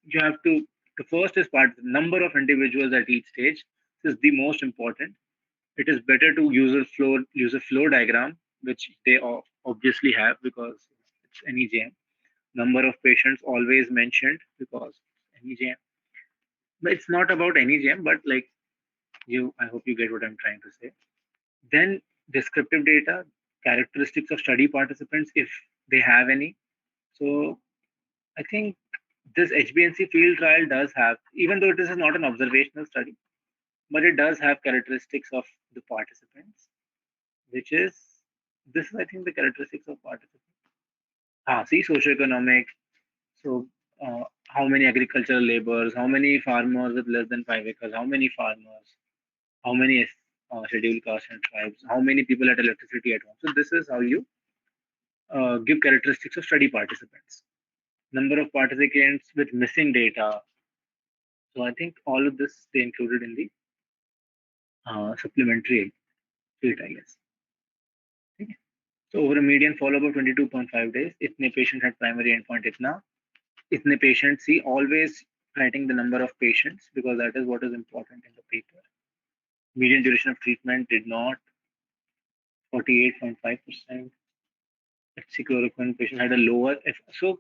You have to, the first is part, the number of individuals at each stage. This is the most important. It is better to use a flow diagram, which they obviously have because it's NEJM. Number of patients always mentioned because NEJM. But it's not about NEJM, but like I hope you get what I'm trying to say. Then descriptive data, characteristics of study participants, if they have any. So I think this HBNC field trial does have, even though it is not an observational study, but it does have characteristics of the participants, which is this is I think the characteristics of participants. See socioeconomic. So how many agricultural laborers, how many farmers with less than 5 acres, how many farmers, how many scheduled castes and tribes, how many people had electricity at home. So this is how you give characteristics of study participants. Number of participants with missing data. So I think all of this they included in the supplementary sheet, I guess. Okay. So over a median follow-up of 22.5 days, itne patient had primary endpoint itna. Itne patients, see, always writing the number of patients because that is what is important in the paper. Median duration of treatment did not 48.5%. Hydroxychloroquine patient had a lower so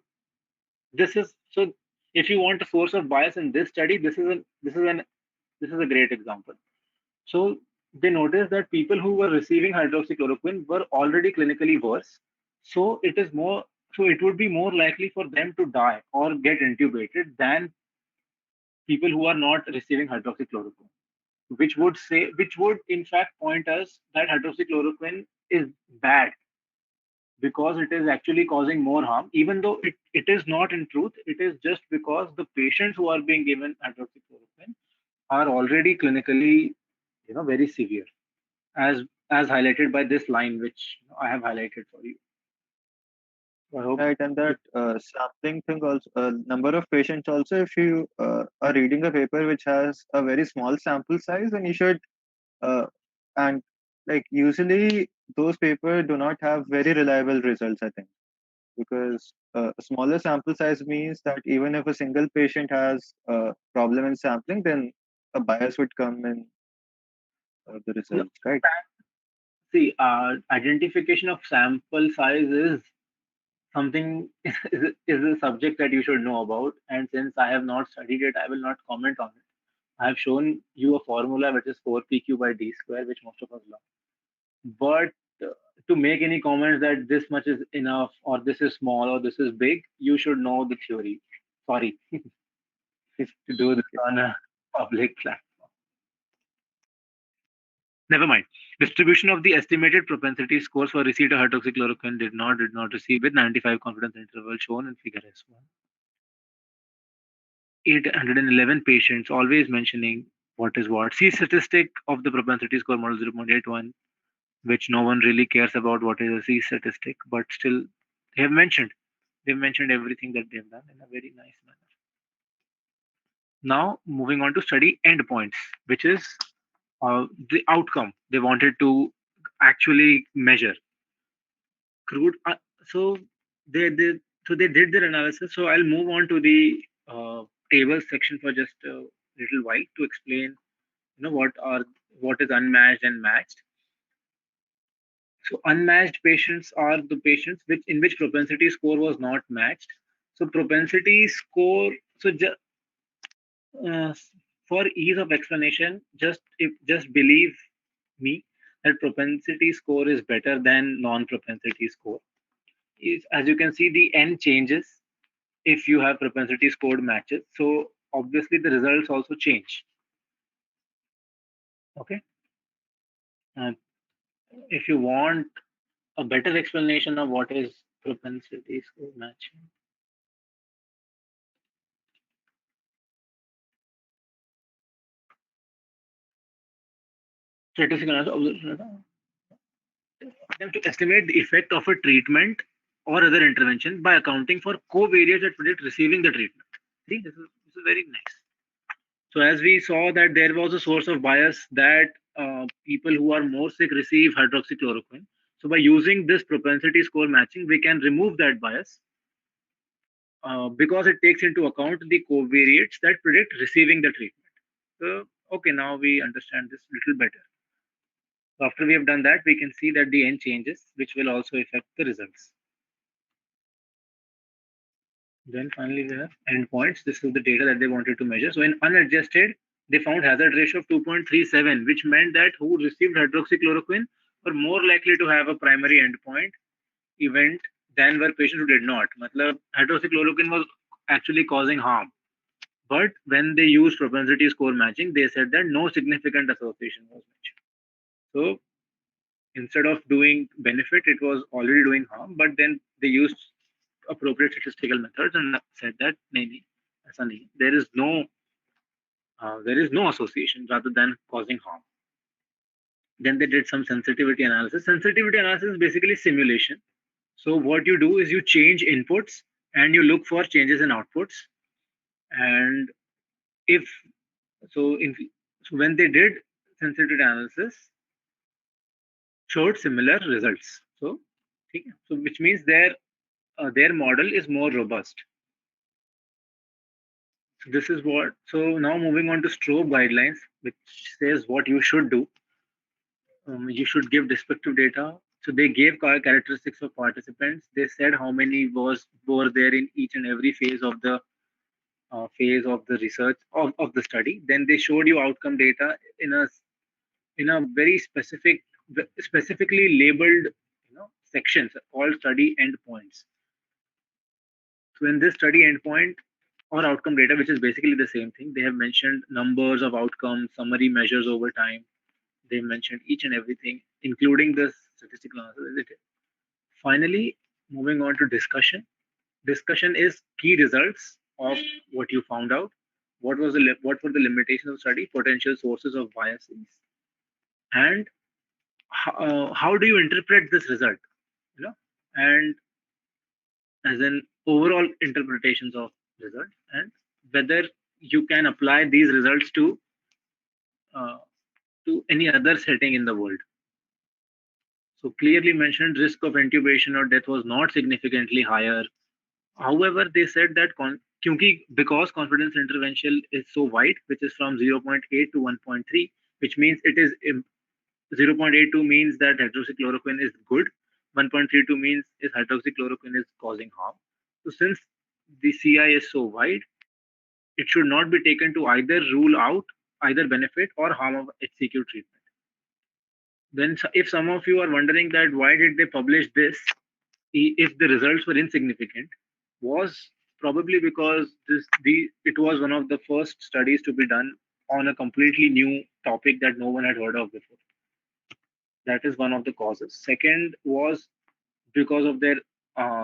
this is so if you want a source of bias in this study, this is a great example. So they noticed that people who were receiving hydroxychloroquine were already clinically worse. So it would be more likely for them to die or get intubated than people who are not receiving hydroxychloroquine, which would in fact point us that hydroxychloroquine is bad because it is actually causing more harm, even though it is not in truth. It is just because the patients who are being given hydroxychloroquine are already clinically, very severe, as as highlighted by this line, which I have highlighted for you. So I hope. Right, and that sampling thing also, number of patients also, if you are reading a paper which has a very small sample size, then you should, and like usually those papers do not have very reliable results, I think, because a smaller sample size means that even if a single patient has a problem in sampling, then a bias would come in the No, results, right? see, identification of sample size is something is a subject that you should know about. And since I have not studied it, I will not comment on it. I have shown you a formula which is 4pq by d square, which most of us love. But to make any comments that this much is enough, or this is small, or this is big, you should know the theory. Sorry, to do this on a public platform. Never mind. Distribution of the estimated propensity scores for receipt of hydroxychloroquine did not receive with 95 confidence interval shown in figure S1. 811 patients, always mentioning what is what. See statistic of the propensity score model 0.81, which no one really cares about what is a C statistic, but still they have mentioned. They've mentioned everything that they've done in a very nice manner. Now moving on to study endpoints, which is the outcome they wanted to actually measure. Crude. So they did their analysis. So I'll move on to the tables section for just a little while to explain what is unmatched and matched. So unmatched patients are the patients in which propensity score was not matched. So propensity score. So uh, for ease of explanation, just believe me that propensity score is better than non-propensity score. As you can see, the n changes if you have propensity scored matches. So obviously the results also change. Okay. Uh, if you want a better explanation of what is propensity score matching, statistical observation attempt to estimate the effect of a treatment or other intervention by accounting for covariates that predict receiving the treatment. See, this is very nice. So as we saw that there was a source of bias that people who are more sick receive hydroxychloroquine. So by using this propensity score matching, we can remove that bias because it takes into account the covariates that predict receiving the treatment. So, okay, now we understand this little better. So after we have done that, we can see that the n changes, which will also affect the results. Then finally we have endpoints. This is the data that they wanted to measure. So in unadjusted, they found hazard ratio of 2.37, which meant that who received hydroxychloroquine were more likely to have a primary endpoint event than were patients who did not. Matlab, hydroxychloroquine was actually causing harm. But when they used propensity score matching, they said that no significant association was mentioned. So instead of doing benefit, it was already doing harm, but then they used appropriate statistical methods and said that nahi, aisa nahi. There is no association rather than causing harm. Then they did some sensitivity analysis. Sensitivity analysis is basically simulation. So what you do is you change inputs and you look for changes in outputs. And if so, in, so when they did sensitivity analysis, showed similar results. So, okay, so which means their model is more robust. So this is what. So now moving on to strobe guidelines, which says what you should do. You should give descriptive data. So they gave characteristics of participants. They said how many were there in each and every phase of the research of the study. Then they showed you outcome data in a very specifically labeled sections called study endpoints. So in this study endpoint or outcome data, which is basically the same thing, they have mentioned numbers of outcomes, summary measures over time. They mentioned each and everything, including the statistical analysis. Finally, moving on to discussion. Discussion is key results of what you found out. What were the limitations of study, potential sources of biases, and how do you interpret this result? And as in overall interpretations of result, and whether you can apply these results uh, to any other setting in the world. So clearly mentioned risk of intubation or death was not significantly higher. However, they said that because confidence intervention is so wide, which is from zero point 0.8 to 1.3, which means 0.82 means that hydroxychloroquine is good, 1.32 means is hydroxychloroquine is causing harm. So since the CI is so wide, it should not be taken to either rule out either benefit or harm of HCQ treatment. Then, if some of you are wondering that why did they publish this if the results were insignificant, was probably because it was one of the first studies to be done on a completely new topic that no one had heard of before. That is one of the causes. Second was because of their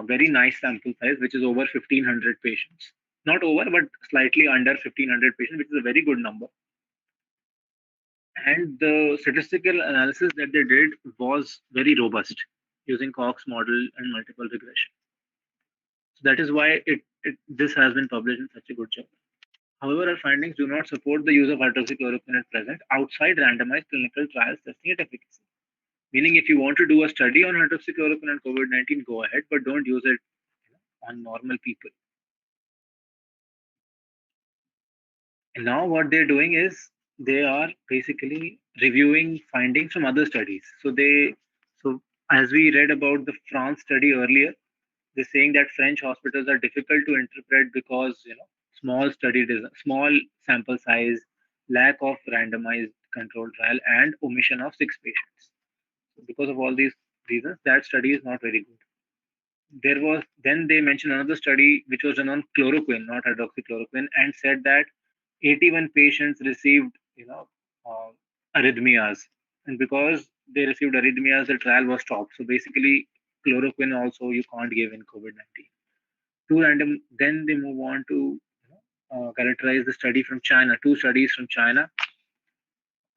very nice sample size, which is over 1,500 patients. Not over, but slightly under 1,500 patients, which is a very good number. And the statistical analysis that they did was very robust using Cox model and multiple regression. So that is why this has been published in such a good job. However, our findings do not support the use of hydroxychloroquine at present outside randomized clinical trials testing its efficacy. Meaning, if you want to do a study on hydroxychloroquine and COVID-19, go ahead, but don't use it on normal people. And now what they're doing is they are basically reviewing findings from other studies. So as we read about the France study earlier, they're saying that French hospitals are difficult to interpret because small study design, small sample size, lack of randomized control trial, and omission of 6 patients. So because of all these reasons, that study is not very good. Then they mentioned another study which was done on chloroquine, not hydroxychloroquine, and said that 81 patients received uh, arrhythmias, and because they received arrhythmias, the trial was stopped. So basically, chloroquine also you can't give in COVID-19. Two random. Then they move on to characterize the study from China. Two studies from China.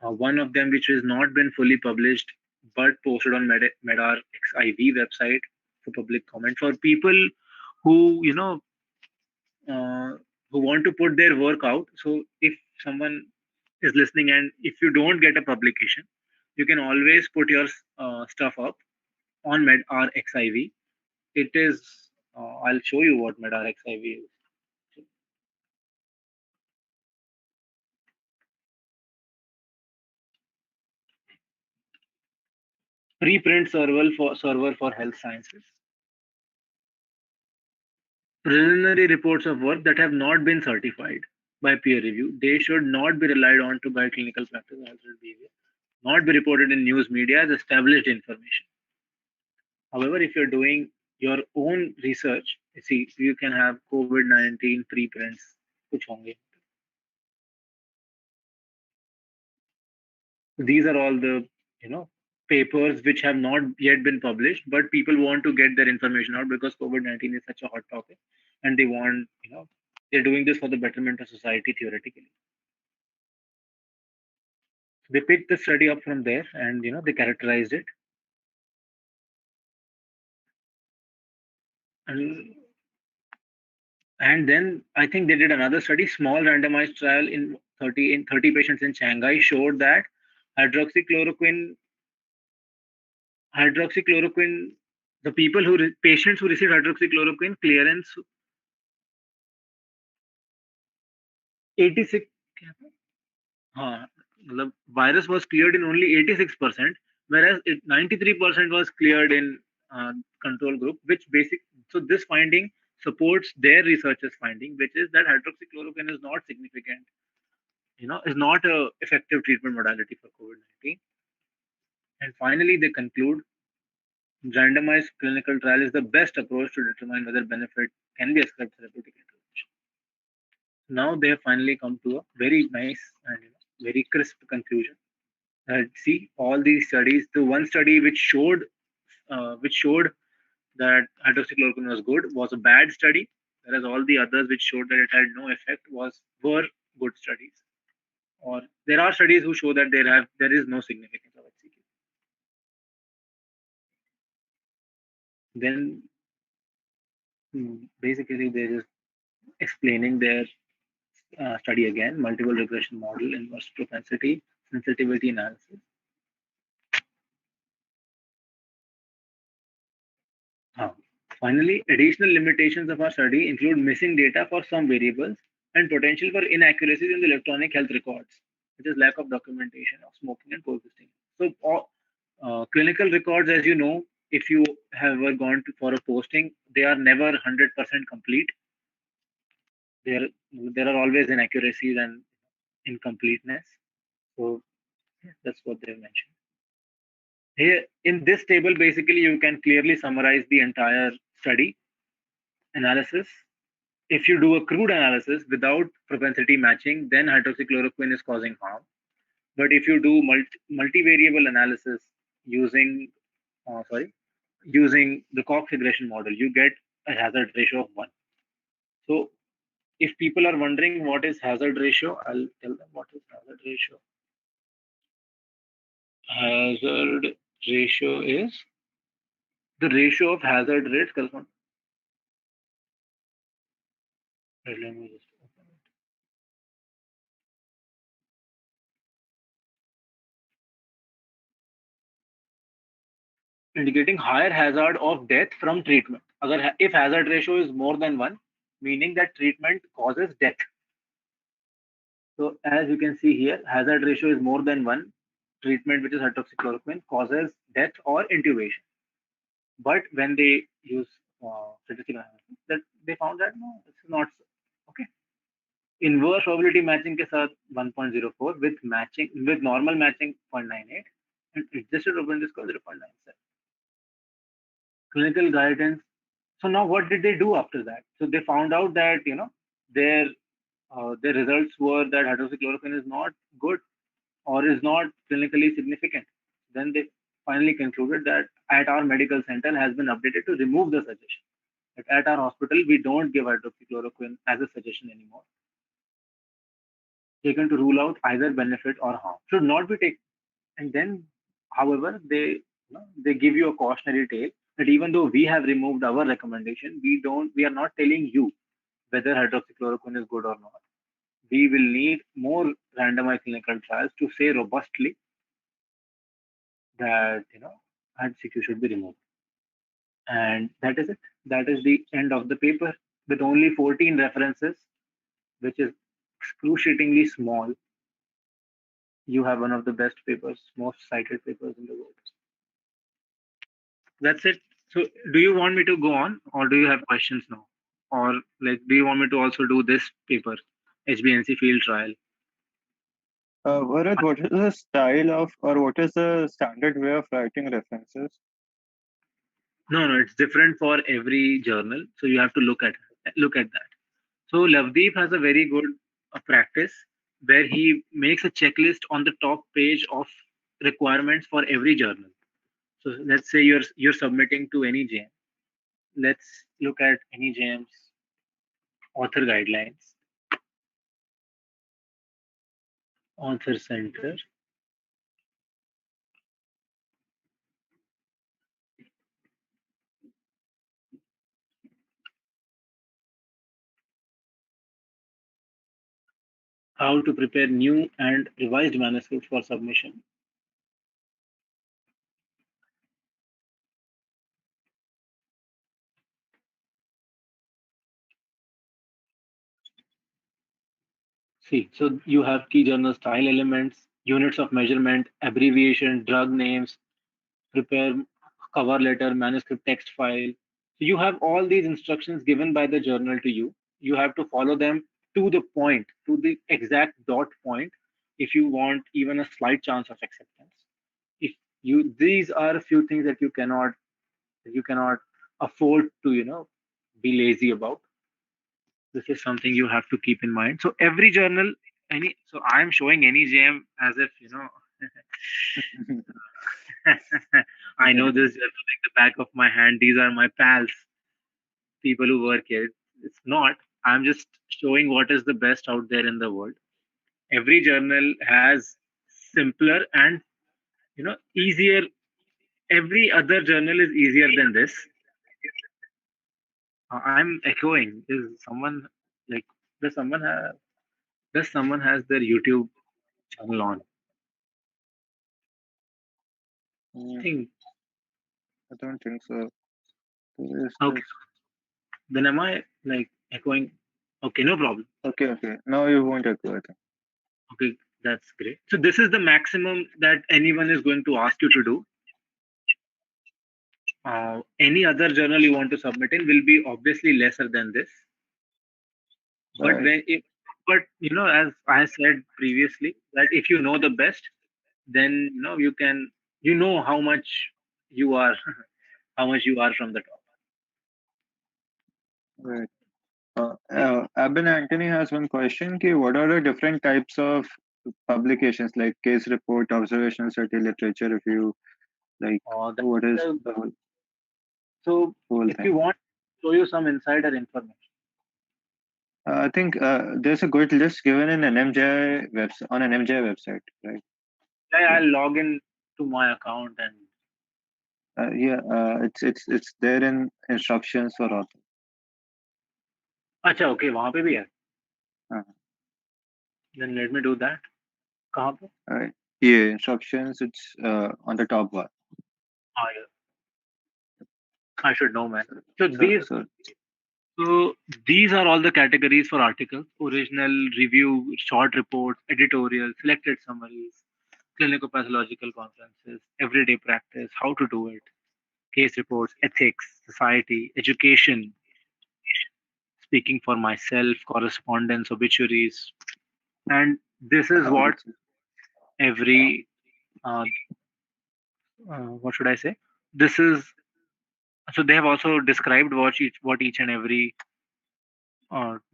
One of them which has not been fully published but posted on Medar XIV website for public comment for people who uh, who want to put their work out. So if someone is listening and if you don't get a publication, you can always put your stuff up on Medar XIV. It is I'll show you what Medar XIV is. Preprint server for health sciences. Preliminary reports of work that have not been certified by peer review. They should not be relied on to by clinical practice or health behavior, not be reported in news media as established information. However, if you're doing your own research, see, you can have COVID-19 preprints, kuch honge. These are all the papers which have not yet been published, but people want to get their information out because COVID-19 is such a hot topic, and they want they're doing this for the betterment of society theoretically. They picked the study up from there, and they characterized it. And then I think they did another study, small randomized trial in 30 patients in Shanghai, showed that hydroxychloroquine hydroxychloroquine the patients who received hydroxychloroquine clearance 86, हाँ, मतलब virus was cleared in only 86%, whereas 93% was cleared in control group, so this finding supports their researchers' finding, which is that hydroxychloroquine is not significant, is not a effective treatment modality for COVID-19. And finally, they conclude randomized clinical trial is the best approach to determine whether benefit can be ascribed therapeutic intervention. Now they have finally come to a very nice and very crisp conclusion. See, all these studies, the one study which showed that hydroxychloroquine was good was a bad study, whereas all the others which showed that it had no effect were good studies. Or there are studies who show that there is no significance of HCQ. Then basically they're just explaining their study again, multiple regression model, inverse propensity, sensitivity analysis. Finally, additional limitations of our study include missing data for some variables and potential for inaccuracies in the electronic health records, which is lack of documentation of smoking and coexisting. So, clinical records, as you know, if you have ever gone for a posting, they are never 100% complete. There are always inaccuracies and incompleteness. So, that's what they've mentioned. Here, in this table, basically, you can clearly summarize the entire study analysis. If you do a crude analysis without propensity matching, then hydroxychloroquine is causing harm. But if you do multivariable analysis using, using the Cox regression model, you get a hazard ratio of 1. So if people are wondering what is hazard ratio, I'll tell them what is hazard ratio. Hazard ratio is the ratio of hazard rates corresponding. Let me just open it. Indicating higher hazard of death from treatment. If hazard ratio is more than 1, meaning that treatment causes death. So as you can see here, hazard ratio is more than 1. Treatment, which is hydroxychloroquine, causes death or intubation. But when they use statistical analysis, that they found that no, it's not so. Okay. Inverse probability matching के साथ 1.04 with normal matching 0.98 and adjusted probability score 0.97. Clinical guidance. So now what did they do after that? So they found out that their results were that hydroxychloroquine is not good or is not clinically significant. Then they finally concluded that at our medical center has been updated to remove the suggestion. That at our hospital we don't give hydroxychloroquine as a suggestion anymore. Taken to rule out either benefit or harm. Should not be taken. And then, however, they give you a cautionary tale that even though we have removed our recommendation, we are not telling you whether hydroxychloroquine is good or not. We will need more randomized clinical trials to say robustly that HCQ should be removed. And that is it. That is the end of the paper with only 14 references, which is excruciatingly small. You have one of the best papers, most cited papers in the world. That's it. So do you want me to go on or do you have questions now? Or do you want me to also do this paper, HBNC field trial? Varad, what is the style of, or what is the standard way of writing references? No, it's different for every journal. So you have to look at that. So Lavdeep has a very good practice where he makes a checklist on the top page of requirements for every journal. So let's say you're submitting to any JAM. Let's look at any JAM's author guidelines, author center. how to prepare new and revised manuscripts for submission. See, so you have key journal style elements, units of measurement, abbreviation, drug names, prepare cover letter, manuscript text file. So you have all these instructions given by the journal to you. You have to follow them to the point, to the exact dot point, if you want even a slight chance of acceptance. If you these are a few things that you cannot afford to be lazy about. This is something you have to keep in mind. So every journal, any so I'm showing any jam as if I know this journal like the back of my hand. These are my pals, people who work here. It's not. I'm just showing what is the best out there in the world. Every journal has simpler and easier. Every other journal is easier than this. I'm echoing. Is someone like does someone have does someone has their YouTube channel on? I Mm, think I don't think so. There is okay. this. Then am I like echoing? Okay, no problem. Okay, okay. Now you won't echo, I think. Okay, that's great. So this is the maximum that anyone is going to ask you to do. Any other journal you want to submit in will be obviously lesser than this. But Right, as I said previously, that if you know the best, then you know how much you are, how much you are from the top. right. Abin Anthony has one question. Ki, what are the different types of publications like case report, observational study, literature review? Like, That, what is uh, the so whole if you thing? want to show you some insider information, I think there's a good list given in NMJ on NMJ website, right? So, I'll log in to my account and yeah, it's there in instructions for author. अच्छा okay वहाँ पे भी है. Uh, Then let me do that. कहाँ पे? right. Yeah, instructions. It's on the top bar. Yeah. I should know, man. So So, these so so these are all the categories for articles: original, review, short reports, editorial, selected summaries, clinical pathological conferences, everyday practice, how to do it, case reports, ethics, society, education, speaking for myself, correspondence, obituaries, and this is how what it's every what should I say? This is so they have also described what each and every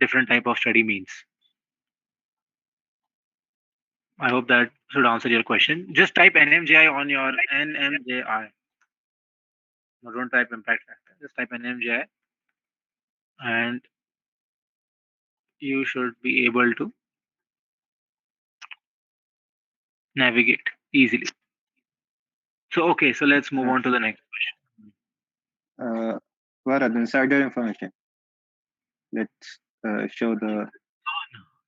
different type of study means. I hope that should answer your question. Just type NMJI on your NMJI. No, don't type impact factor. Just type NMJI, and you should be able to navigate easily. So okay, so let's move uh, on to the next question. uh, what are the insider information? Let's show the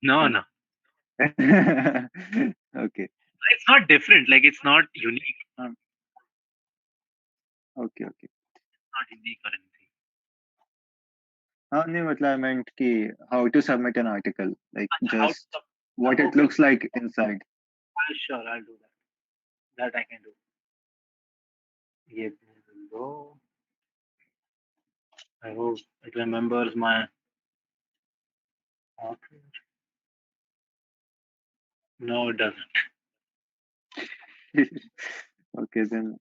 No, one. no, Okay. it's not different. Like it's not unique. Um, okay, okay. Not unique or anything. हाँ नहीं मतलब I meant कि how to submit an article, like Acha, how to just what it okay, looks like inside. sure, I'll do that. That I can do. Ye window. I hope it remembers my author. No, it doesn't. Okay, then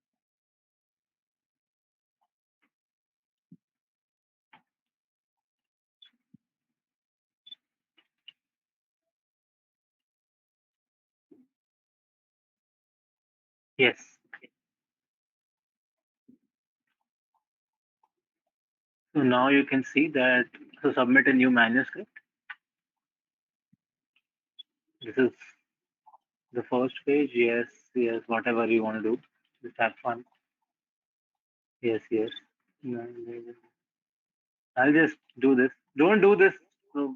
Yes. So now you can see that to submit a new manuscript. This is the first page. Yes, yes, whatever you want to do. Just have fun. Yes, yes. No, I'll just do this. Don't do this. So,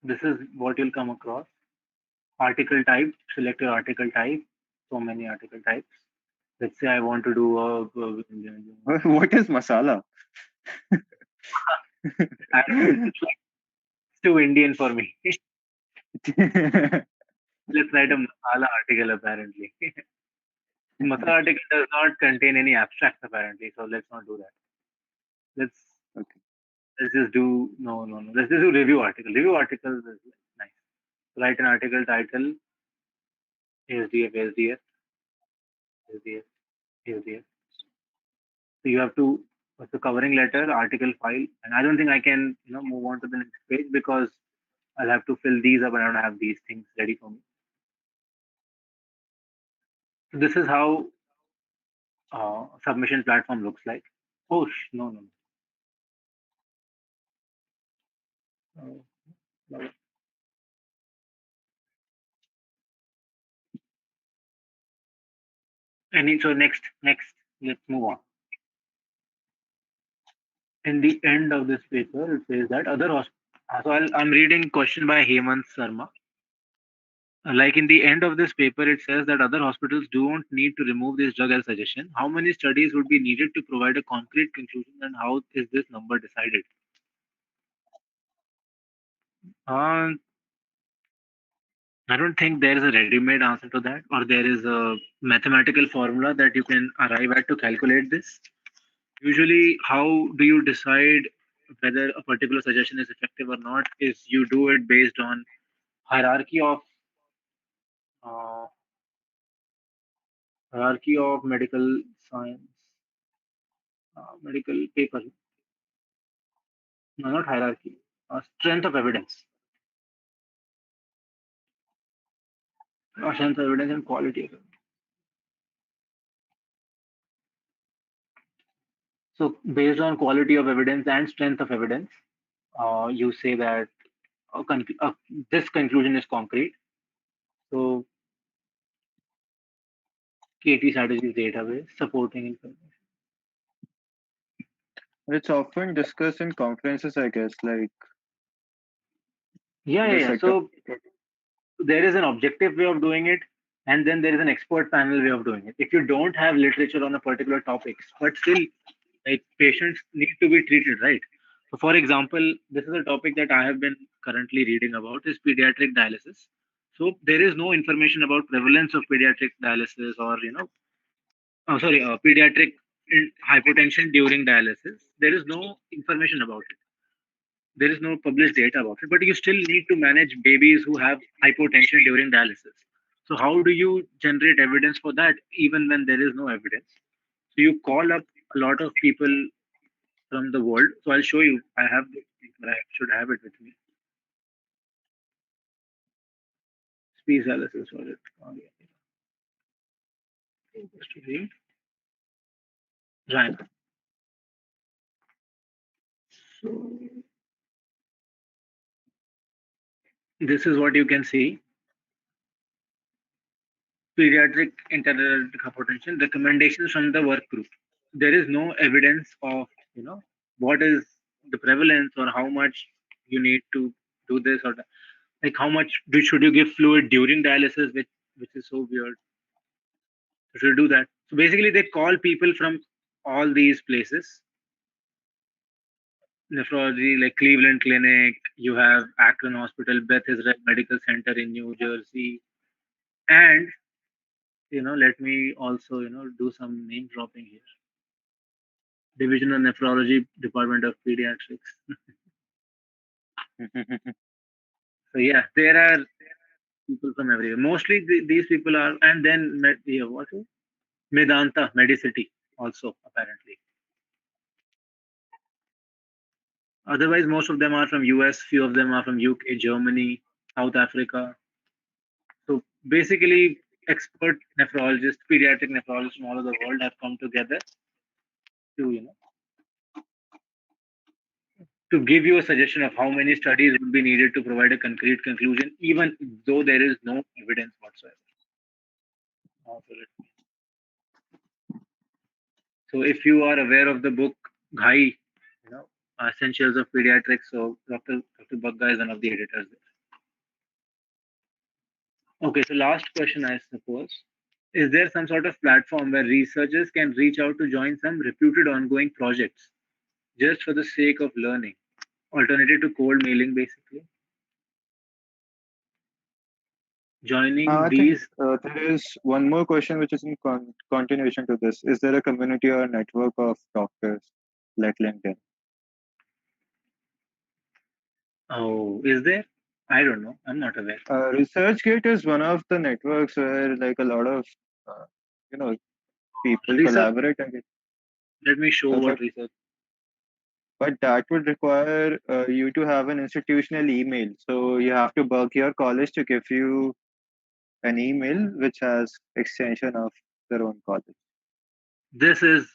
This is what you'll come across. Article type, select your article type. So many article types. Let's say I want to do What is masala? I don't know, it's too Indian for me. Let's write a masala article apparently. Masala article does not contain any abstracts apparently, so let's not do that. Let's Okay. let's just do no. Let's just do review article. Review articles is nice. Write an article title, ASDF, SDF, SDF, SDF. So you have to what's the covering letter, article file, and I don't think I can move on to the next page because I'll have to fill these up and I don't have these things ready for me. So this is how submission platform looks like. Oh no. No. So next, let's move on. In the end of this paper, it says that I'm reading question by Hemant Sharma. Like in the end of this paper, it says that other hospitals don't need to remove this drug as suggestion. How many studies would be needed to provide a concrete conclusion, and how is this number decided? Uh, I don't think there is a ready-made answer to that, or there is a mathematical formula that you can arrive at to calculate this. Usually, how do you decide whether a particular suggestion is effective or not? Is you do it based on hierarchy of uh, medical science, medical paper. No, not hierarchy. Strength of evidence. Strength of evidence and quality of evidence. So, based on quality of evidence and strength of evidence, you say that this conclusion is concrete. So, KT strategies database supporting information. It's often discussed in conferences, I guess, like Yeah, yeah, the yeah. setup. So there is an objective way of doing it, and then there is an expert panel way of doing it. If you don't have literature on a particular topic, but still, like patients need to be treated, right? So, for example, this is a topic that I have been currently reading about is pediatric dialysis. So there is no information about prevalence of pediatric dialysis or pediatric hypotension during dialysis. There is no information about it. There is no published data about it, but you still need to manage babies who have hypotension during dialysis. So how do you generate evidence for that even when there is no evidence? So you call up a lot of people from the world. So I'll show you. I have this paper. I should have it with me. Speech dialysis was it? Oh, yeah. Just to read. Rank. So this is what you can see. Pediatric intrathecal hypertension recommendations from the work group. There is no evidence of what is the prevalence or how much you need to do this or that. Like how much should you give fluid during dialysis, which is so weird. Should do that. So basically, they call people from all these places. Nephrology, like Cleveland Clinic, you have Akron Hospital, Beth Israel Medical Center in New Jersey, and let me also do some name dropping here. Division of Nephrology, Department of Pediatrics. So yeah, there are people from everywhere. Mostly these people are, and then what is Medanta, Medicity also apparently. Otherwise, most of them are from US. Few of them are from UK, Germany, South Africa. So basically, expert nephrologists, pediatric nephrologists from all over the world have come together to to give you a suggestion of how many studies would be needed to provide a concrete conclusion, even though there is no evidence whatsoever. So if you are aware of the book Ghai, Essentials of Pediatrics, so Dr. Bagga is one of the editors there. Okay, so last question, I suppose. Is there some sort of platform where researchers can reach out to join some reputed ongoing projects just for the sake of learning? Alternative to cold mailing, basically. Joining I think these, there is one more question which is in continuation to this. Is there a community or network of doctors like LinkedIn? oh, is there? I don't know. I'm not aware. ResearchGate is one of the networks where like a lot of uh, you know people Research, collaborate and let me show but what research. that would require you to have an institutional email. So you have to bug your college to give you an email which has extension of their own college. This is,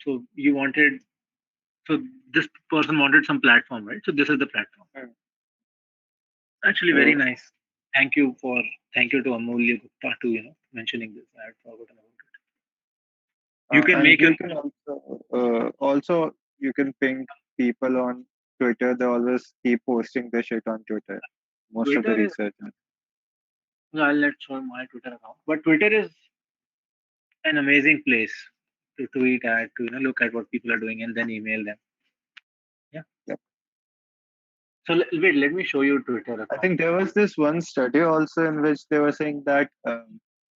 so you wanted, so this person wanted some platform, right? So this is the platform. Hmm. Actually, very So nice. Thank you for, thank you to Amulya Gupta to, mentioning this. I had forgotten about it. You can and make your you can also you can ping people on Twitter. They always keep posting their shit on Twitter. Most of the Twitter is, researchers. I'll let show my Twitter account. But Twitter is an amazing place to tweet at, to look at what people are doing and then email them. Yeah. Yep. So wait, let me show you Twitter I account. think there was this one study also in which they were saying that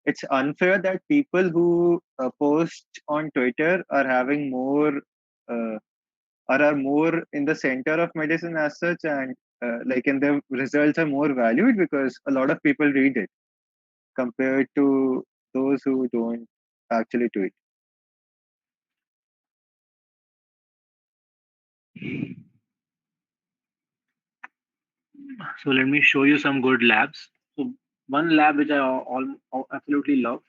it's unfair that people who post on Twitter are having more uh, or are more in the center of medicine as such, and like and the results are more valued because a lot of people read it compared to those who don't actually tweet. So let me show you some good labs. So one lab which I absolutely love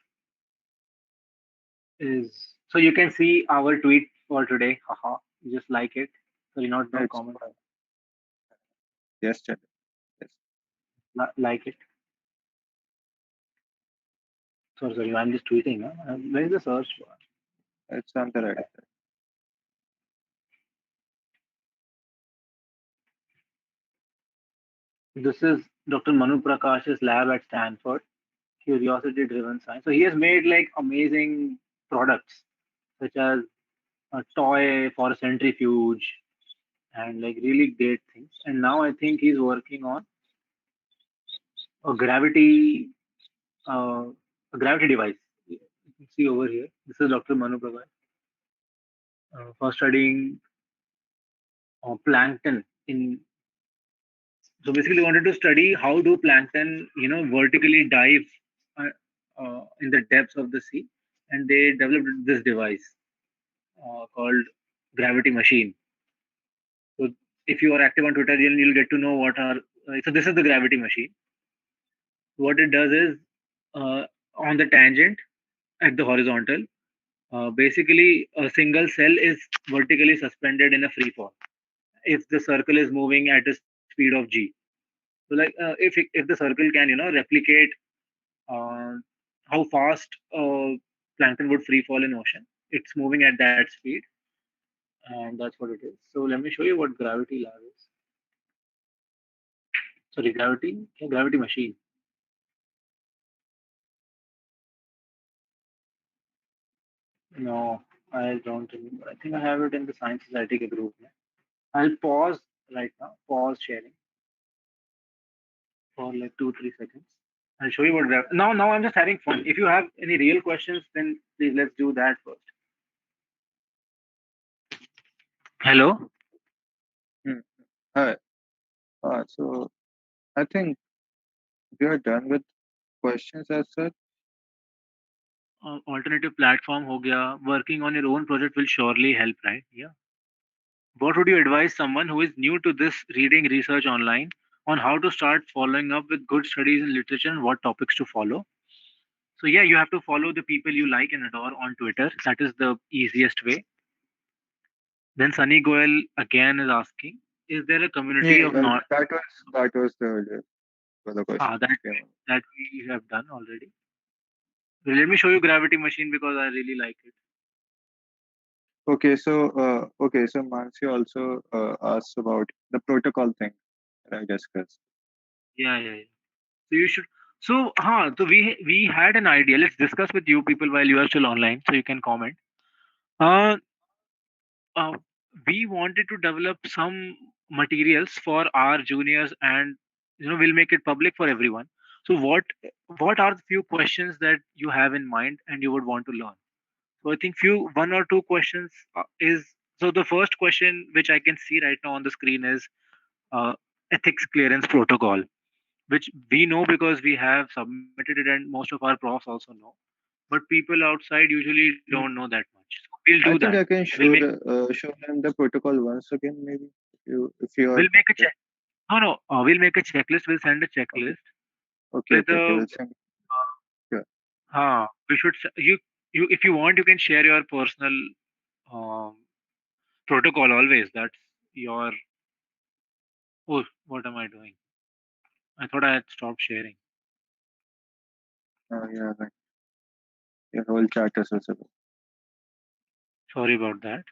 is, so you can see our tweet for today. Haha, you just like it. Sorry, not no It's comment. yes, Chandra, yes, Like it. Sorry, I'm just tweeting. Huh? Where is the search bar? it's on the right side. This is Dr. Manu Prakash's lab at Stanford, curiosity driven science. So he has made like amazing products such as a toy for a centrifuge and like really great things. And now I think he's working on a uh, gravity device. You can see over here. This is Dr. Manu Prakash for studying plankton in. So basically, wanted to study how do plankton, vertically dive in the depths of the sea, and they developed this device called gravity machine. So if you are active on Twitter, then you'll get to know what are. So this is the gravity machine. What it does is on the tangent at the horizontal. Basically, a single cell is vertically suspended in a free fall if the circle is moving at a speed of g. So, like if the circle can replicate uh, how fast plankton would free fall in ocean, it's moving at that speed, and that's what it is. So let me show you what gravity lab is. Sorry, gravity, yeah, gravity machine. No, I don't remember. I think I have it in the Science Society group. I'll pause right now. Pause sharing for like 2 3 seconds. I'll show you what now I'm just having fun. If you have any real questions, then please let's do that first. Hello. Hmm. Hi. So I think we are done with questions as such. Alternative platform ho gaya. Working on your own project will surely help, right? Yeah. What would you advise someone who is new to this reading research online on how to start following up with good studies in literature and what topics to follow? So yeah, you have to follow the people you like and adore on Twitter. That is the easiest way. Then Sunny Goel again is asking, is there a community Yeah, of not that was the question that which came up. that we have done already? So let me show you Gravity Machine because I really like it. Okay, so Mansi also asked about the protocol thing that I discussed. Yeah, yeah, yeah. So you should. So we had an idea. Let's discuss with you people while you are still online, so you can comment. Uh, uh, we wanted to develop some materials for our juniors, and we'll make it public for everyone. So what are the few questions that you have in mind and you would want to learn? So I think few one or two questions is so the first question which I can see right now on the screen is uh, ethics clearance protocol, which we know because we have submitted it and most of our profs also know. But people outside usually don't know that much. So we'll do I that. think I can We'll make show them the protocol once again, maybe if you are we'll make a there. check. No. We'll make a checklist. We'll send a Okay, checklist okay, with okay, okay. a. We'll send. Yeah. We should you if you want you can share your personal um, protocol always. That's your. Oh, what am I doing? I thought I had stopped sharing. Yeah. Right. Your whole chat is visible. Sorry about that.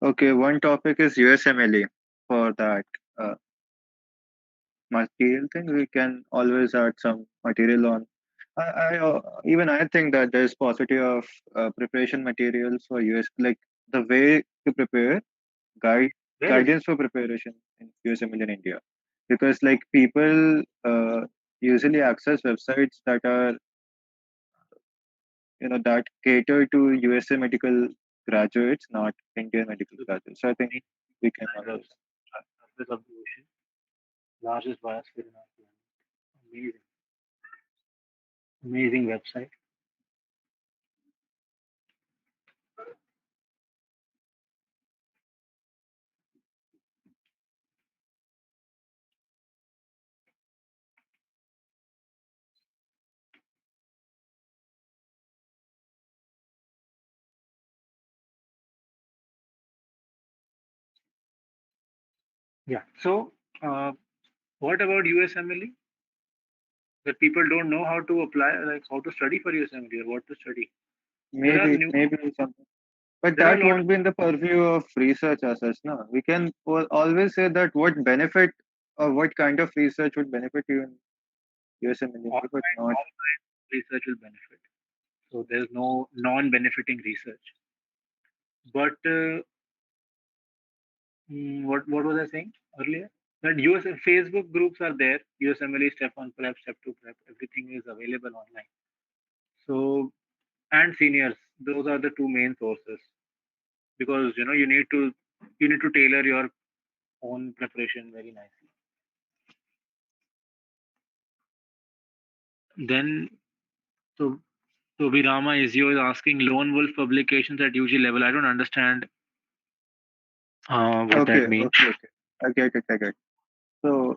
Okay. One topic is USMLE. For that uh, material thing, we can always add some material on. Even I think that there's paucity of preparation materials for US, like the way to prepare guide Where is it? guidance for preparation in USML in India, because like people usually access websites that are that cater to USA medical graduates, not Indian medical graduates. So I think we can always. Surface of the ocean, largest biosphere in our planet. Amazing, amazing website. Yeah. So, what about USMLE? That people don't know how to apply, like how to study for USMLE or what to study. There are new. Maybe something. But There are a that lot. won't be in the purview of research as such. No, we can always say that what benefit or what kind of research would benefit you in USMLE, but not. All research will benefit. So there's no non-benefiting research. But what was I saying earlier? That US Facebook groups are there. USMLE Step 1 Prep, Step 2 Prep. Everything is available online. So and seniors, those are the two main sources because you need to tailor your own preparation very nicely. Then so so Virama Izio is asking lone wolf publications at UG level. I don't understand what that Okay, means. okay, okay. I get it. I get it. So,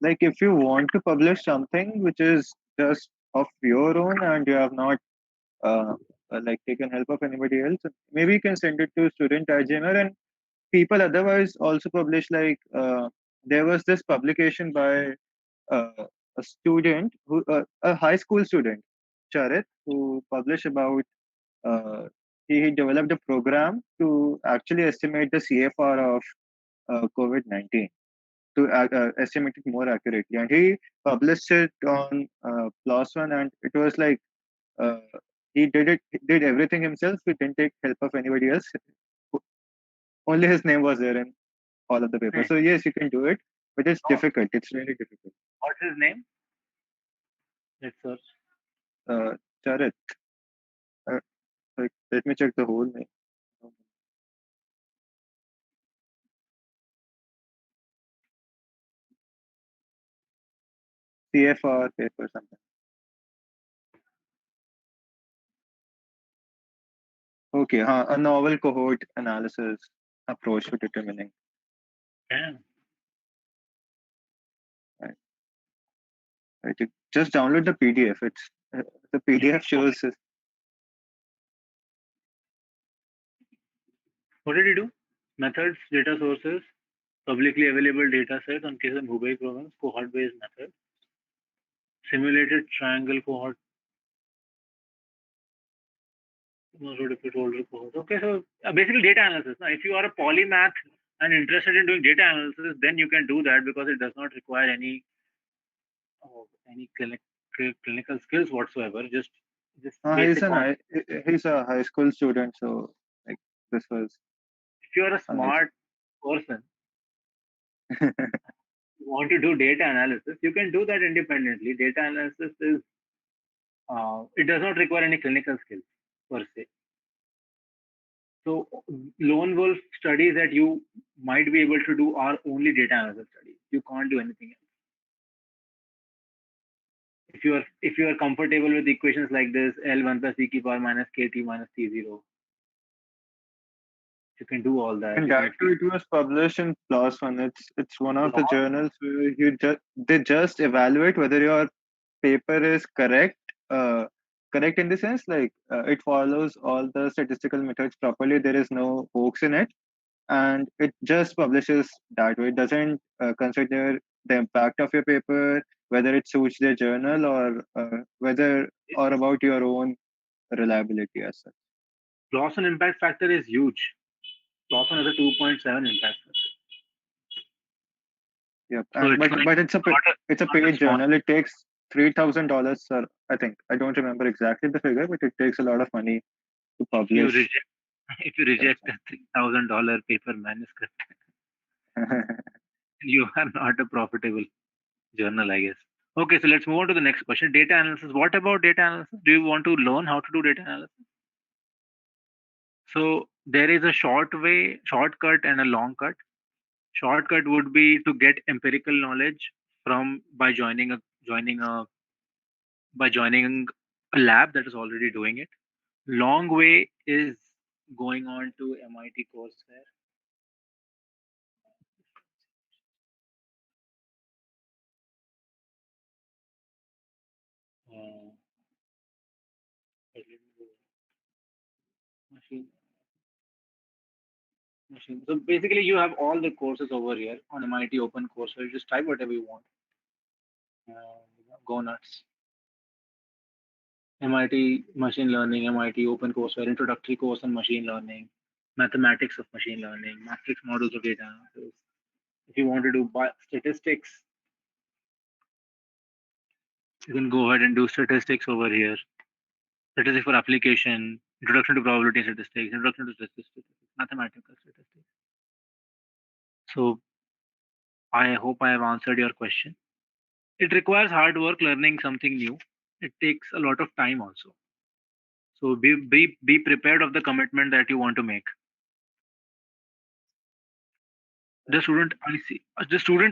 like, if you want to publish something which is just of your own and you have not uh, like taken help of anybody else, maybe you can send it to student IGMR, and people otherwise also publish. Like, there was this publication by a student a high school student, Charit, who published about uh, he developed a program to actually estimate the CFR of COVID-19 to estimate it more accurately. And he published it on PLOS One, and it was like uh, he did everything himself. He didn't take help of anybody else. Only his name was there in all of the papers. So yes, you can do it, but it's Oh, difficult. It's really difficult. what's his name? Let's search. Charit, uh, like, let me check the whole name. CFR paper something. Okay, a novel cohort analysis approach to determining. Damn. Right, right. You just download the PDF. It's the PDF shows. What did he do? Methods, data sources, publicly available data sets on case of Hubei province, cohort-based method, simulated triangle cohort, older cohort. Okay, so basically data analysis. Now, if you are a polymath and interested in doing data analysis, then you can do that because it does not require any clinical skills whatsoever. Just He's basic. he's a high school student, so like this was If you are a a nice. smart person, want to do data analysis, you can do that independently. Data analysis is it does not require any clinical skills per se. So lone wolf studies that you might be able to do are only data analysis studies. You can't do anything else. If you are comfortable with equations like this, L1 plus e ki power minus kt minus t0, you can do all that. And You can that too, explain it was published in PLOS One. It's one of the law. journals where they just evaluate whether your paper is correct. Correct in the sense like it follows all the statistical methods properly. There is no hoax in it, and it just publishes that way. It doesn't consider the impact of your paper, whether it suits their journal or whether or about your own reliability as such. Loss and impact factor is huge. Lawson has a 2.7 impact factor. Yep, So and it's like but it's a not a paid small. journal. It takes $3,000, sir. I think I don't remember exactly the figure, but it takes a lot of money to If you publish. reject if you reject a $3,000 paper manuscript, you are not a profitable journal, I guess. Okay, so let's move on to the next question. Data analysis. What about data analysis? Do you want to learn how to do data analysis? So there is a shortcut and a long cut. Shortcut would be to get empirical knowledge from by joining a lab that is already doing it. Long way is going on to MIT Courseware. Uh, machine machine. So basically, you have all the courses over here on MIT Open Courseware. You just type whatever you want. Go nuts. MIT Machine Learning, MIT Open Courseware, Introductory Course on Machine Learning, Mathematics of Machine Learning, Matrix Models of Data Analysis. If you want to do statistics, you can go ahead and do statistics over here. Statistics for application, Introduction to Probability Statistics, Introduction to Statistics, Mathematical Statistics. So I hope I have answered your question. It requires hard work learning something new. It takes a lot of time also. So be prepared of the commitment that you want to make. The student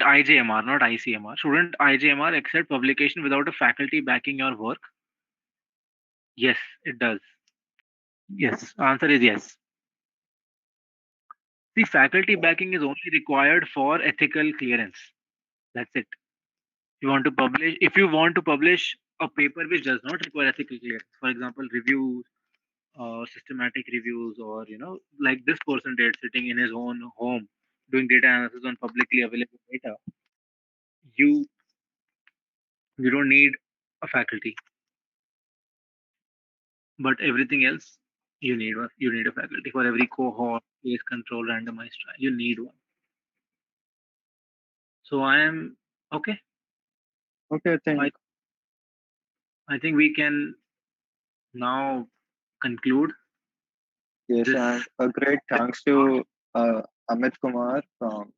IJMR, not ICMR. Student IJMR accept publication without a faculty backing your work. Yes, it does. Yes, answer is yes. The faculty backing is only required for ethical clearance. That's it. If you want to publish a paper which does not require ethical clearance, for example, reviews, systematic reviews, or like this person did, sitting in his own home doing data analysis on publicly available data, you you don't need a faculty. But everything else, you need a faculty for every cohort, case control, randomized trial. You need one. So I am okay. Okay, I I think we can now conclude yes, this. and a great thanks to Amit Kumar from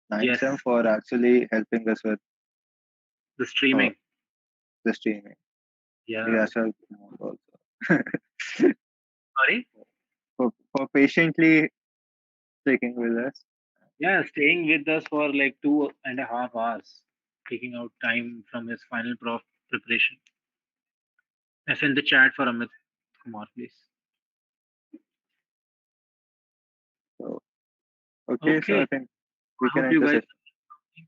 9 Yes, sem for actually helping us with the uh, streaming. the streaming. He Yeah. has helped also Sorry. for patiently sticking with us. Yeah, staying with us for like 2.5 hours, taking out time from his final prof preparation. I send the chat for Amit Kumar, please. So okay, so Okay. I think we I can hope end you the guys. session.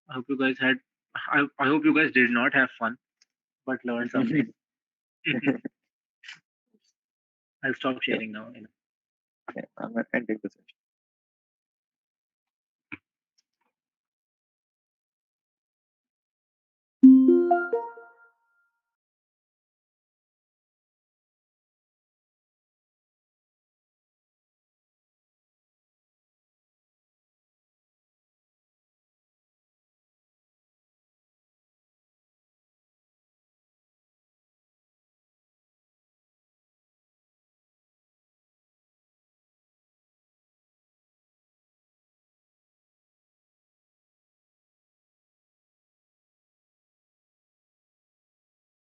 I hope you guys had. I hope you guys did not have fun, but learned something. I'll stop Sure. sharing now. Yeah, I'm ending the session.